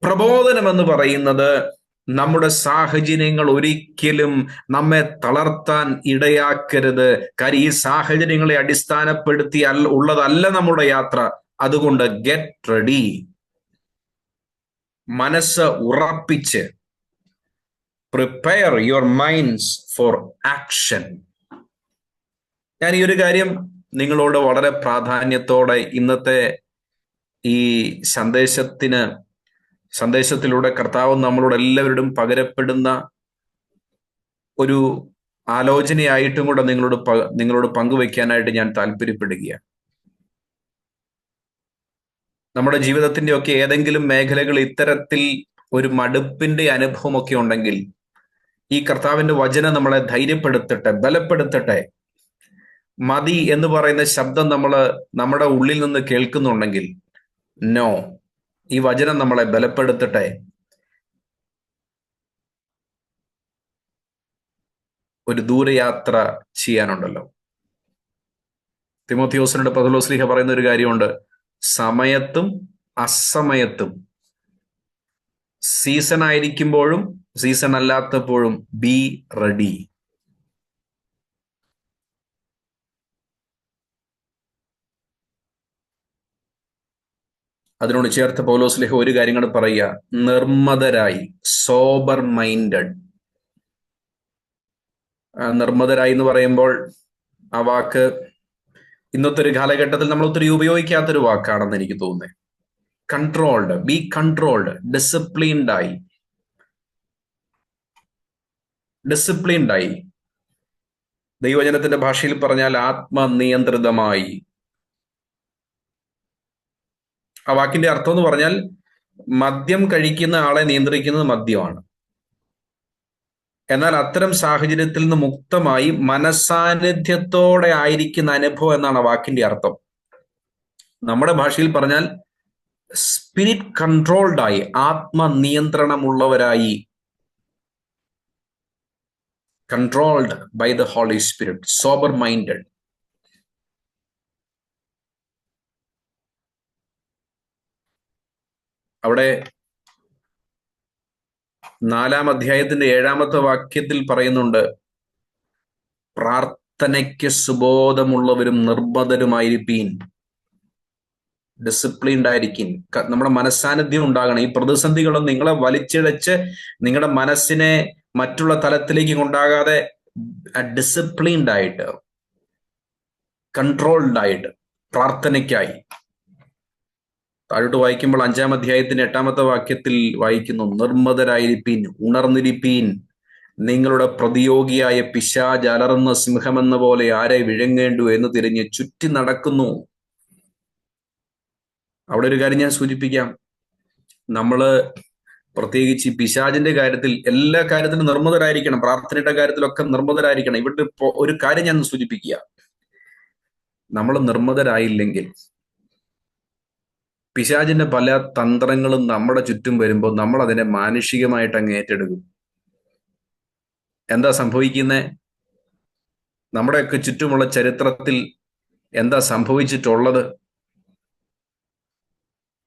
പ്രബോധനം എന്ന് പറയുന്നത്, നമ്മുടെ സാഹചര്യങ്ങൾ ഒരിക്കലും നമ്മെ തളർത്താൻ ഇടയാക്കരുത്. കാര്യം ഈ സാഹചര്യങ്ങളെ അടിസ്ഥാനപ്പെടുത്തി ഉള്ളതല്ല നമ്മുടെ യാത്ര. അതുകൊണ്ട് ഗെറ്റ് റെഡി, മനസ്സ് ഉറപ്പിച്ച് prepare your minds for action. ഞാൻ ഈ ഒരു കാര്യം നിങ്ങളോട് വളരെ പ്രാധാന്യത്തോടെ ഇന്നത്തെ ഈ സന്ദേശത്തിലൂടെ കർത്താവ് നമ്മളോട് എല്ലാവരോടും പകരപ്പെടുന്ന ഒരു ആലോചനയായിട്ടും കൂടെ നിങ്ങളോട് പങ്കുവെക്കാനായിട്ട് ഞാൻ താല്പര്യപ്പെടുകയാണ്. നമ്മുടെ ജീവിതത്തിന്റെ ഒക്കെ ഏതെങ്കിലും മേഖലകൾ ഇത്തരത്തിൽ ഒരു മടുപ്പിന്റെ അനുഭവമൊക്കെ ഉണ്ടെങ്കിൽ ഈ കർത്താവിന്റെ വചനം നമ്മളെ ധൈര്യപ്പെടുത്തട്ടെ, ബലപ്പെടുത്തട്ടെ. മതി എന്ന് പറയുന്ന ശബ്ദം നമ്മുടെ ഉള്ളിൽ നിന്ന് കേൾക്കുന്നുണ്ടെങ്കിൽ, നോ, ഈ വചനം നമ്മളെ ബലപ്പെടുത്തട്ടെ. ഒരു ദൂരയാത്ര ചെയ്യാനുണ്ടല്ലോ. തിമോഥെയോസിനോട് പൗലോസ്ലീഹ പറയുന്ന ഒരു കാര്യമുണ്ട്: സമയത്തും അസമയത്തും, സീസൺ ആയിരിക്കുമ്പോഴും സീസൺ അല്ലാത്തപ്പോഴും ബി റെഡി. അതിനോട് ചേർത്ത് പൗലോസ്ലീഹ ഒരു കാര്യം കൂടെ പറയുക: നിർമ്മതരായി, സോബർ മൈൻഡഡ്. നിർമ്മതരായി എന്ന് പറയുമ്പോൾ ആ വാക്ക് ഇന്നത്തെ ഒരു കാലഘട്ടത്തിൽ നമ്മൾ ഒത്തിരി ഉപയോഗിക്കാത്തൊരു വാക്കാണെന്ന് എനിക്ക് തോന്നുന്നത്. കൺട്രോൾഡ്, ബി കൺട്രോൾഡ്, ഡിസിപ്ലിൻഡായി. ദൈവജനത്തിന്റെ ഭാഷയിൽ പറഞ്ഞാൽ ആത്മനിയന്ത്രിതമായി. ആ വാക്കിന്റെ അർത്ഥം എന്ന് പറഞ്ഞാൽ മദ്യം കഴിക്കുന്ന ആളെ നിയന്ത്രിക്കുന്നത് മദ്യമാണ്. എന്നാൽ അത്തരം സാഹചര്യത്തിൽ നിന്ന് മുക്തമായി മനസാന്നിധ്യത്തോടെ ആയിരിക്കുന്ന അനുഭവം എന്നാണ് ആ വാക്കിന്റെ അർത്ഥം. നമ്മുടെ ഭാഷയിൽ പറഞ്ഞാൽ സ്പിരിറ്റ് കൺട്രോൾഡായി, ആത്മനിയന്ത്രണമുള്ളവരായി. Controlled by the Holy Spirit, sober minded. അവിടെ 4-ാം അധ്യായത്തിന്റെ 7-ാമത്തെ വാക്യത്തിൽ പറയുന്നുണ്ട്: പ്രാർത്ഥനയ്ക്ക് സുബോധമുള്ളവരും നിർബന്ധരുമായിരിപ്പീൻ. ഡിസിപ്ലിൻഡ് ആയിരിക്കും. നമ്മുടെ മനസ്സാന്നിധ്യം ഉണ്ടാകണം. ഈ പ്രതിസന്ധികളും നിങ്ങളെ വലിച്ചിഴച്ച് നിങ്ങളുടെ മനസ്സിനെ മറ്റുള്ള തലത്തിലേക്ക് കൊണ്ടാകാതെ ഡിസിപ്ലിൻഡ് ആയിട്ട്, കൺട്രോൾഡ് ആയിട്ട് പ്രാർത്ഥനയ്ക്കായി. താഴോട്ട് വായിക്കുമ്പോൾ 5-ാം അധ്യായത്തിന്റെ 8-ാമത്തെ വാക്യത്തിൽ വായിക്കുന്നു: നിർമ്മതരായിരിപ്പീൻ, ഉണർന്നിരിപ്പീൻ. നിങ്ങളുടെ പ്രതിയോഗിയായ പിശാച് അലറുന്ന സിംഹമെന്ന പോലെ ആരെ വിഴുങ്ങേണ്ടു എന്ന് തിരിഞ്ഞ് ചുറ്റി നടക്കുന്നു. അവിടെ ഒരു കാര്യം ഞാൻ സൂചിപ്പിക്കാം. നമ്മള് പ്രത്യേകിച്ച് ഈ പിശാചിന്റെ കാര്യത്തിൽ, എല്ലാ കാര്യത്തിലും നിർമ്മതരായിരിക്കണം. പ്രാർത്ഥനയുടെ കാര്യത്തിലൊക്കെ നിർമ്മതരായിരിക്കണം. ഇവിടെ ഒരു കാര്യം ഞാൻ സൂചിപ്പിക്കുക: നമ്മൾ നിർമ്മതരായില്ലെങ്കിൽ പിശാചിന്റെ പല തന്ത്രങ്ങളും നമ്മുടെ ചുറ്റും വരുമ്പോൾ നമ്മൾ അതിനെ മാനുഷികമായിട്ട് അങ്ങ് ഏറ്റെടുക്കും. എന്താ സംഭവിക്കുന്നത്? നമ്മുടെയൊക്കെ ചുറ്റുമുള്ള ചരിത്രത്തിൽ എന്താ സംഭവിച്ചിട്ടുള്ളത്?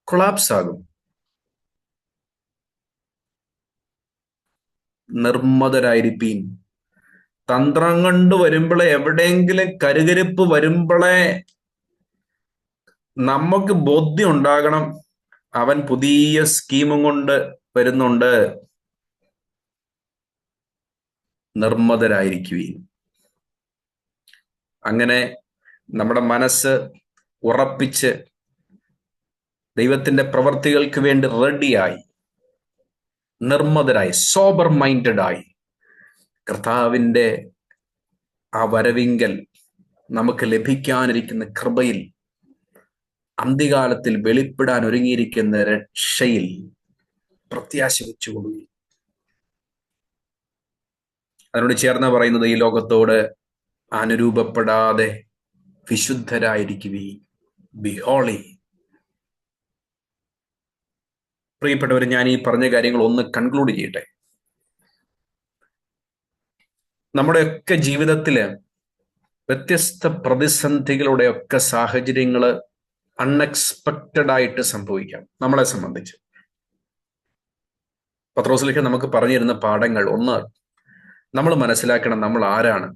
കൊളാപ്സ് ആകും. നിർമ്മതരായിരിപ്പീൻ. തന്ത്രം കൊണ്ട് വരുമ്പോഴേ, എവിടെയെങ്കിലും കരുകരുപ്പ് വരുമ്പോഴേ നമുക്ക് ബോധ്യം ഉണ്ടാകണം, അവൻ പുതിയ സ്കീമും കൊണ്ട് വരുന്നുണ്ട്. നിർമ്മതരായിരിക്കുകയും അങ്ങനെ നമ്മുടെ മനസ്സ് ഉറപ്പിച്ച് ദൈവത്തിന്റെ പ്രവർത്തികൾക്ക് വേണ്ടി റെഡിയായി, നിർമ്മതരായി, സോബർ മൈൻഡഡായി കർത്താവിന്റെ ആ വരവിങ്കൽ നമുക്ക് ലഭിക്കാനിരിക്കുന്ന കൃപയിൽ, അന്ത്യകാലത്തിൽ വെളിപ്പെടാൻ ഒരുങ്ങിയിരിക്കുന്ന രക്ഷയിൽ പ്രത്യാശ വെച്ചുകൊള്ളുക. അതിനോട് ചേർന്ന് പറയുന്നത്, ഈ ലോകത്തോട് അനുരൂപപ്പെടാതെ വിശുദ്ധരായിരിക്കുകയും, ബി ഹോളി. പ്രിയപ്പെട്ടവർ, ഞാൻ ഈ പറഞ്ഞ കാര്യങ്ങൾ ഒന്ന് കൺക്ലൂഡ് ചെയ്യട്ടെ. നമ്മുടെയൊക്കെ ജീവിതത്തില് വ്യത്യസ്ത പ്രതിസന്ധികളുടെയൊക്കെ സാഹചര്യങ്ങള് അൺഎക്സ്പെക്റ്റഡ് ആയിട്ട് സംഭവിക്കാം. നമ്മളെ സംബന്ധിച്ച് പത്രോസ്ലീഹ നമുക്ക് പറഞ്ഞു തരുന്ന പാഠങ്ങൾ: ഒന്ന്, നമ്മൾ മനസ്സിലാക്കണം, നമ്മൾ ആരാണ്?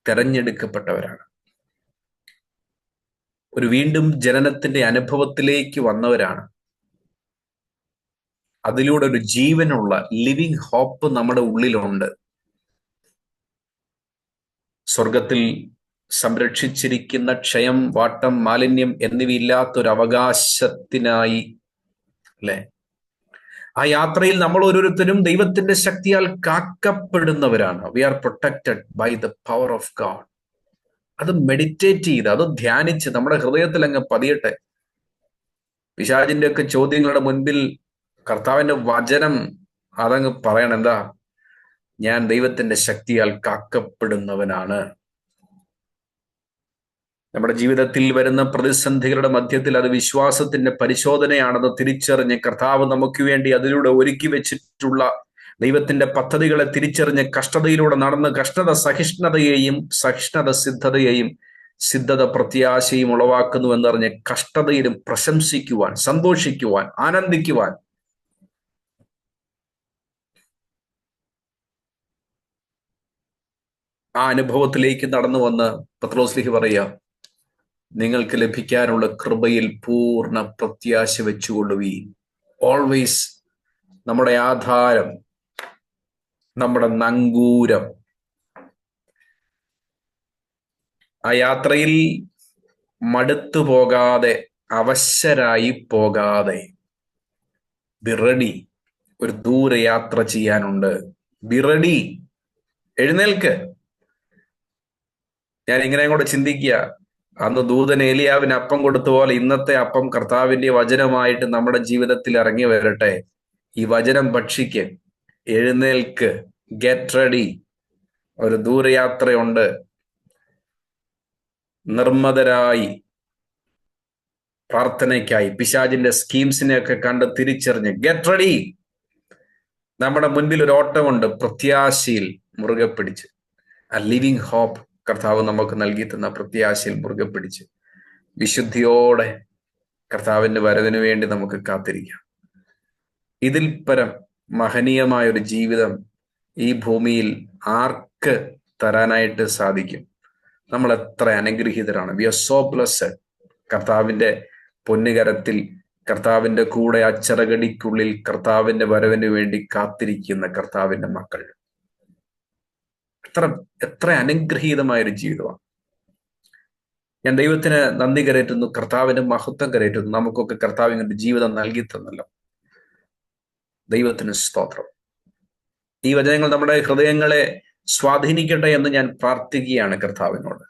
തെരഞ്ഞെടുക്കപ്പെട്ടവരാണ്. ഒരു വീണ്ടും ജനനത്തിന്റെ അനുഭവത്തിലേക്ക് വന്നവരാണ്. അതിലൂടെ ഒരു ജീവനുള്ള ലിവിങ് ഹോപ്പ് നമ്മുടെ ഉള്ളിലുണ്ട്. സ്വർഗത്തിൽ സംരക്ഷിച്ചിരിക്കുന്ന ക്ഷയം, വാട്ടം, മാലിന്യം എന്നിവയില്ലാത്തൊരു അവകാശത്തിനായി, അല്ലെ, ആ യാത്രയിൽ നമ്മൾ ഓരോരുത്തരും ദൈവത്തിന്റെ ശക്തിയാൽ കാക്കപ്പെടുന്നവരാണ്. We are protected by the power of God. അത് മെഡിറ്റേറ്റ് ചെയ്ത്, അത് ധ്യാനിച്ച് നമ്മുടെ ഹൃദയത്തിൽ അങ്ങ് പതിയട്ടെ. പിശാചിന്റെ ഒക്കെ ചോദ്യങ്ങളുടെ മുൻപിൽ കർത്താവിന്റെ വചനം അതങ്ങ് പറയണം. എന്താ? ഞാൻ ദൈവത്തിന്റെ ശക്തിയാൽ കാക്കപ്പെടുന്നവനാണ്. നമ്മുടെ ജീവിതത്തിൽ വരുന്ന പ്രതിസന്ധികളുടെ മധ്യത്തിൽ അത് വിശ്വാസത്തിന്റെ പരിശോധനയാണെന്ന് തിരിച്ചറിഞ്ഞ് കർത്താവ് നമുക്ക് വേണ്ടി അതിലൂടെ ഒരുക്കി വെച്ചിട്ടുള്ള ദൈവത്തിന്റെ പദ്ധതികളെ തിരിച്ചറിഞ്ഞ് കഷ്ടതയിലൂടെ നടന്ന് കഷ്ടത സഹിഷ്ണുത സിദ്ധതയെയും സിദ്ധത പ്രത്യാശയും ഉളവാക്കുന്നു എന്നറിഞ്ഞ് കഷ്ടതയിലും പ്രശംസിക്കുവാൻ, സന്തോഷിക്കുവാൻ, ആനന്ദിക്കുവാൻ ആ അനുഭവത്തിലേക്ക് നടന്നു വന്ന് പത്രോസ്ലീഹ പറയുക, നിങ്ങൾക്ക് ലഭിക്കാനുള്ള കൃപയിൽ പൂർണ്ണ പ്രത്യാശ വെച്ചുകൊള്ളുവീൻ. ഓൾവേസ് നമ്മുടെ ആധാരം, നമ്മുടെ നങ്കൂരം. ആ യാത്രയിൽ മടുത്തു പോകാതെ, അവശരായി പോകാതെ, ബി റെഡി. ഒരു ദൂരയാത്ര ചെയ്യാനുണ്ട്, ബി റെഡി. എഴുന്നേൽക്ക്. ഞാൻ ഇങ്ങനെ കൂടെ ചിന്തിക്കുക, അന്ന് ദൂതൻ ഏലിയാവിന് അപ്പം കൊടുത്ത പോലെ ഇന്നത്തെ അപ്പം കർത്താവിന്റെ വചനമായിട്ട് നമ്മുടെ ജീവിതത്തിൽ ഇറങ്ങി വരട്ടെ. ഈ വചനം ഭക്ഷിക്ക്, എഴുന്നേൽക്ക്, ഗെറ്റ് റെഡി. ഒരു ദൂരയാത്രയുണ്ട്. നിർമ്മതരായി പ്രാർത്ഥനയ്ക്കായി പിശാചിന്റെ സ്കീംസിനെയൊക്കെ കണ്ട് തിരിച്ചറിഞ്ഞ് ഗെറ്റ് റെഡി. നമ്മുടെ മുൻപിൽ ഒരു ഓട്ടമുണ്ട്, പ്രത്യാശയിൽ മുറുകെ പിടിച്ച്. ആ ലിവിങ് ഹോപ്പ് കർത്താവ് നമുക്ക് നൽകി തന്ന പ്രത്യാശയിൽ മുറുകെ പിടിച്ച് വിശുദ്ധിയോടെ കർത്താവിന്റെ വരവിന് വേണ്ടി നമുക്ക് കാത്തിരിക്കാം. ഇതിൽ പരം മഹനീയമായ ഒരു ജീവിതം ഈ ഭൂമിയിൽ ആർക്ക് തരാനായിട്ട് സാധിക്കും? നമ്മൾ എത്ര അനുഗ്രഹീതരാണ്. We are so blessed. കർത്താവിന്റെ പൊന്നുകരത്തിൽ, കർത്താവിന്റെ കൂടെ അച്ചറകടിക്കുള്ളിൽ കർത്താവിന്റെ വരവിന് വേണ്ടി കാത്തിരിക്കുന്ന കർത്താവിന്റെ മക്കൾ. എത്ര അനുഗ്രഹീതമായൊരു ജീവിതമാണ്. ഞാൻ ദൈവത്തിന് നന്ദി കരയറ്റുന്നു, കർത്താവിന്റെ മഹത്വം കരയറ്റുന്നു. നമുക്കൊക്കെ കർത്താവ് ഇങ്ങനൊരു ജീവിതം നൽകി തന്നല്ലോ. ദൈവത്തിന് സ്തോത്രം. ഈ വചനങ്ങൾ നമ്മുടെ ഹൃദയങ്ങളെ സ്വാധീനിക്കട്ടെ എന്ന് ഞാൻ പ്രാർത്ഥിക്കുകയാണ് കർത്താവിനോട്.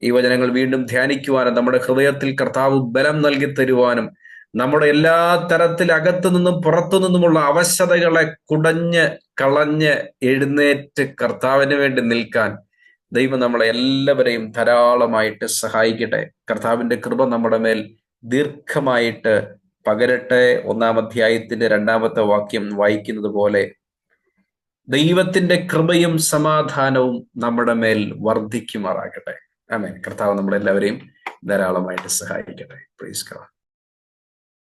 ഈ വചനങ്ങൾ വീണ്ടും ധ്യാനിക്കുവാനും നമ്മുടെ ഹൃദയത്തിൽ കർത്താവ് ബലം നൽകി തരുവാനും നമ്മുടെ എല്ലാ തരത്തിൽ അകത്തു നിന്നും പുറത്തു നിന്നുമുള്ള അവശതകളെ കുടഞ്ഞ് കളഞ്ഞ് എഴുന്നേറ്റ് കർത്താവിന് വേണ്ടി നിൽക്കാൻ ദൈവം നമ്മളെ എല്ലാവരെയും ധാരാളമായിട്ട് സഹായിക്കട്ടെ. കർത്താവിന്റെ കൃപ നമ്മുടെ മേൽ ദീർഘമായിട്ട് പകരട്ടെ. 1-ാം അധ്യായത്തിന്റെ 2-ാമത്തെ വാക്യം വായിക്കുന്നത് പോലെ ദൈവത്തിന്റെ കൃപയും സമാധാനവും നമ്മുടെ മേൽ വർദ്ധിക്കുമാറാകട്ടെ. ആമേൻ. കർത്താവ് നമ്മളെല്ലാവരെയും ധാരാളമായിട്ട് സഹായിക്കട്ടെ. Praise God.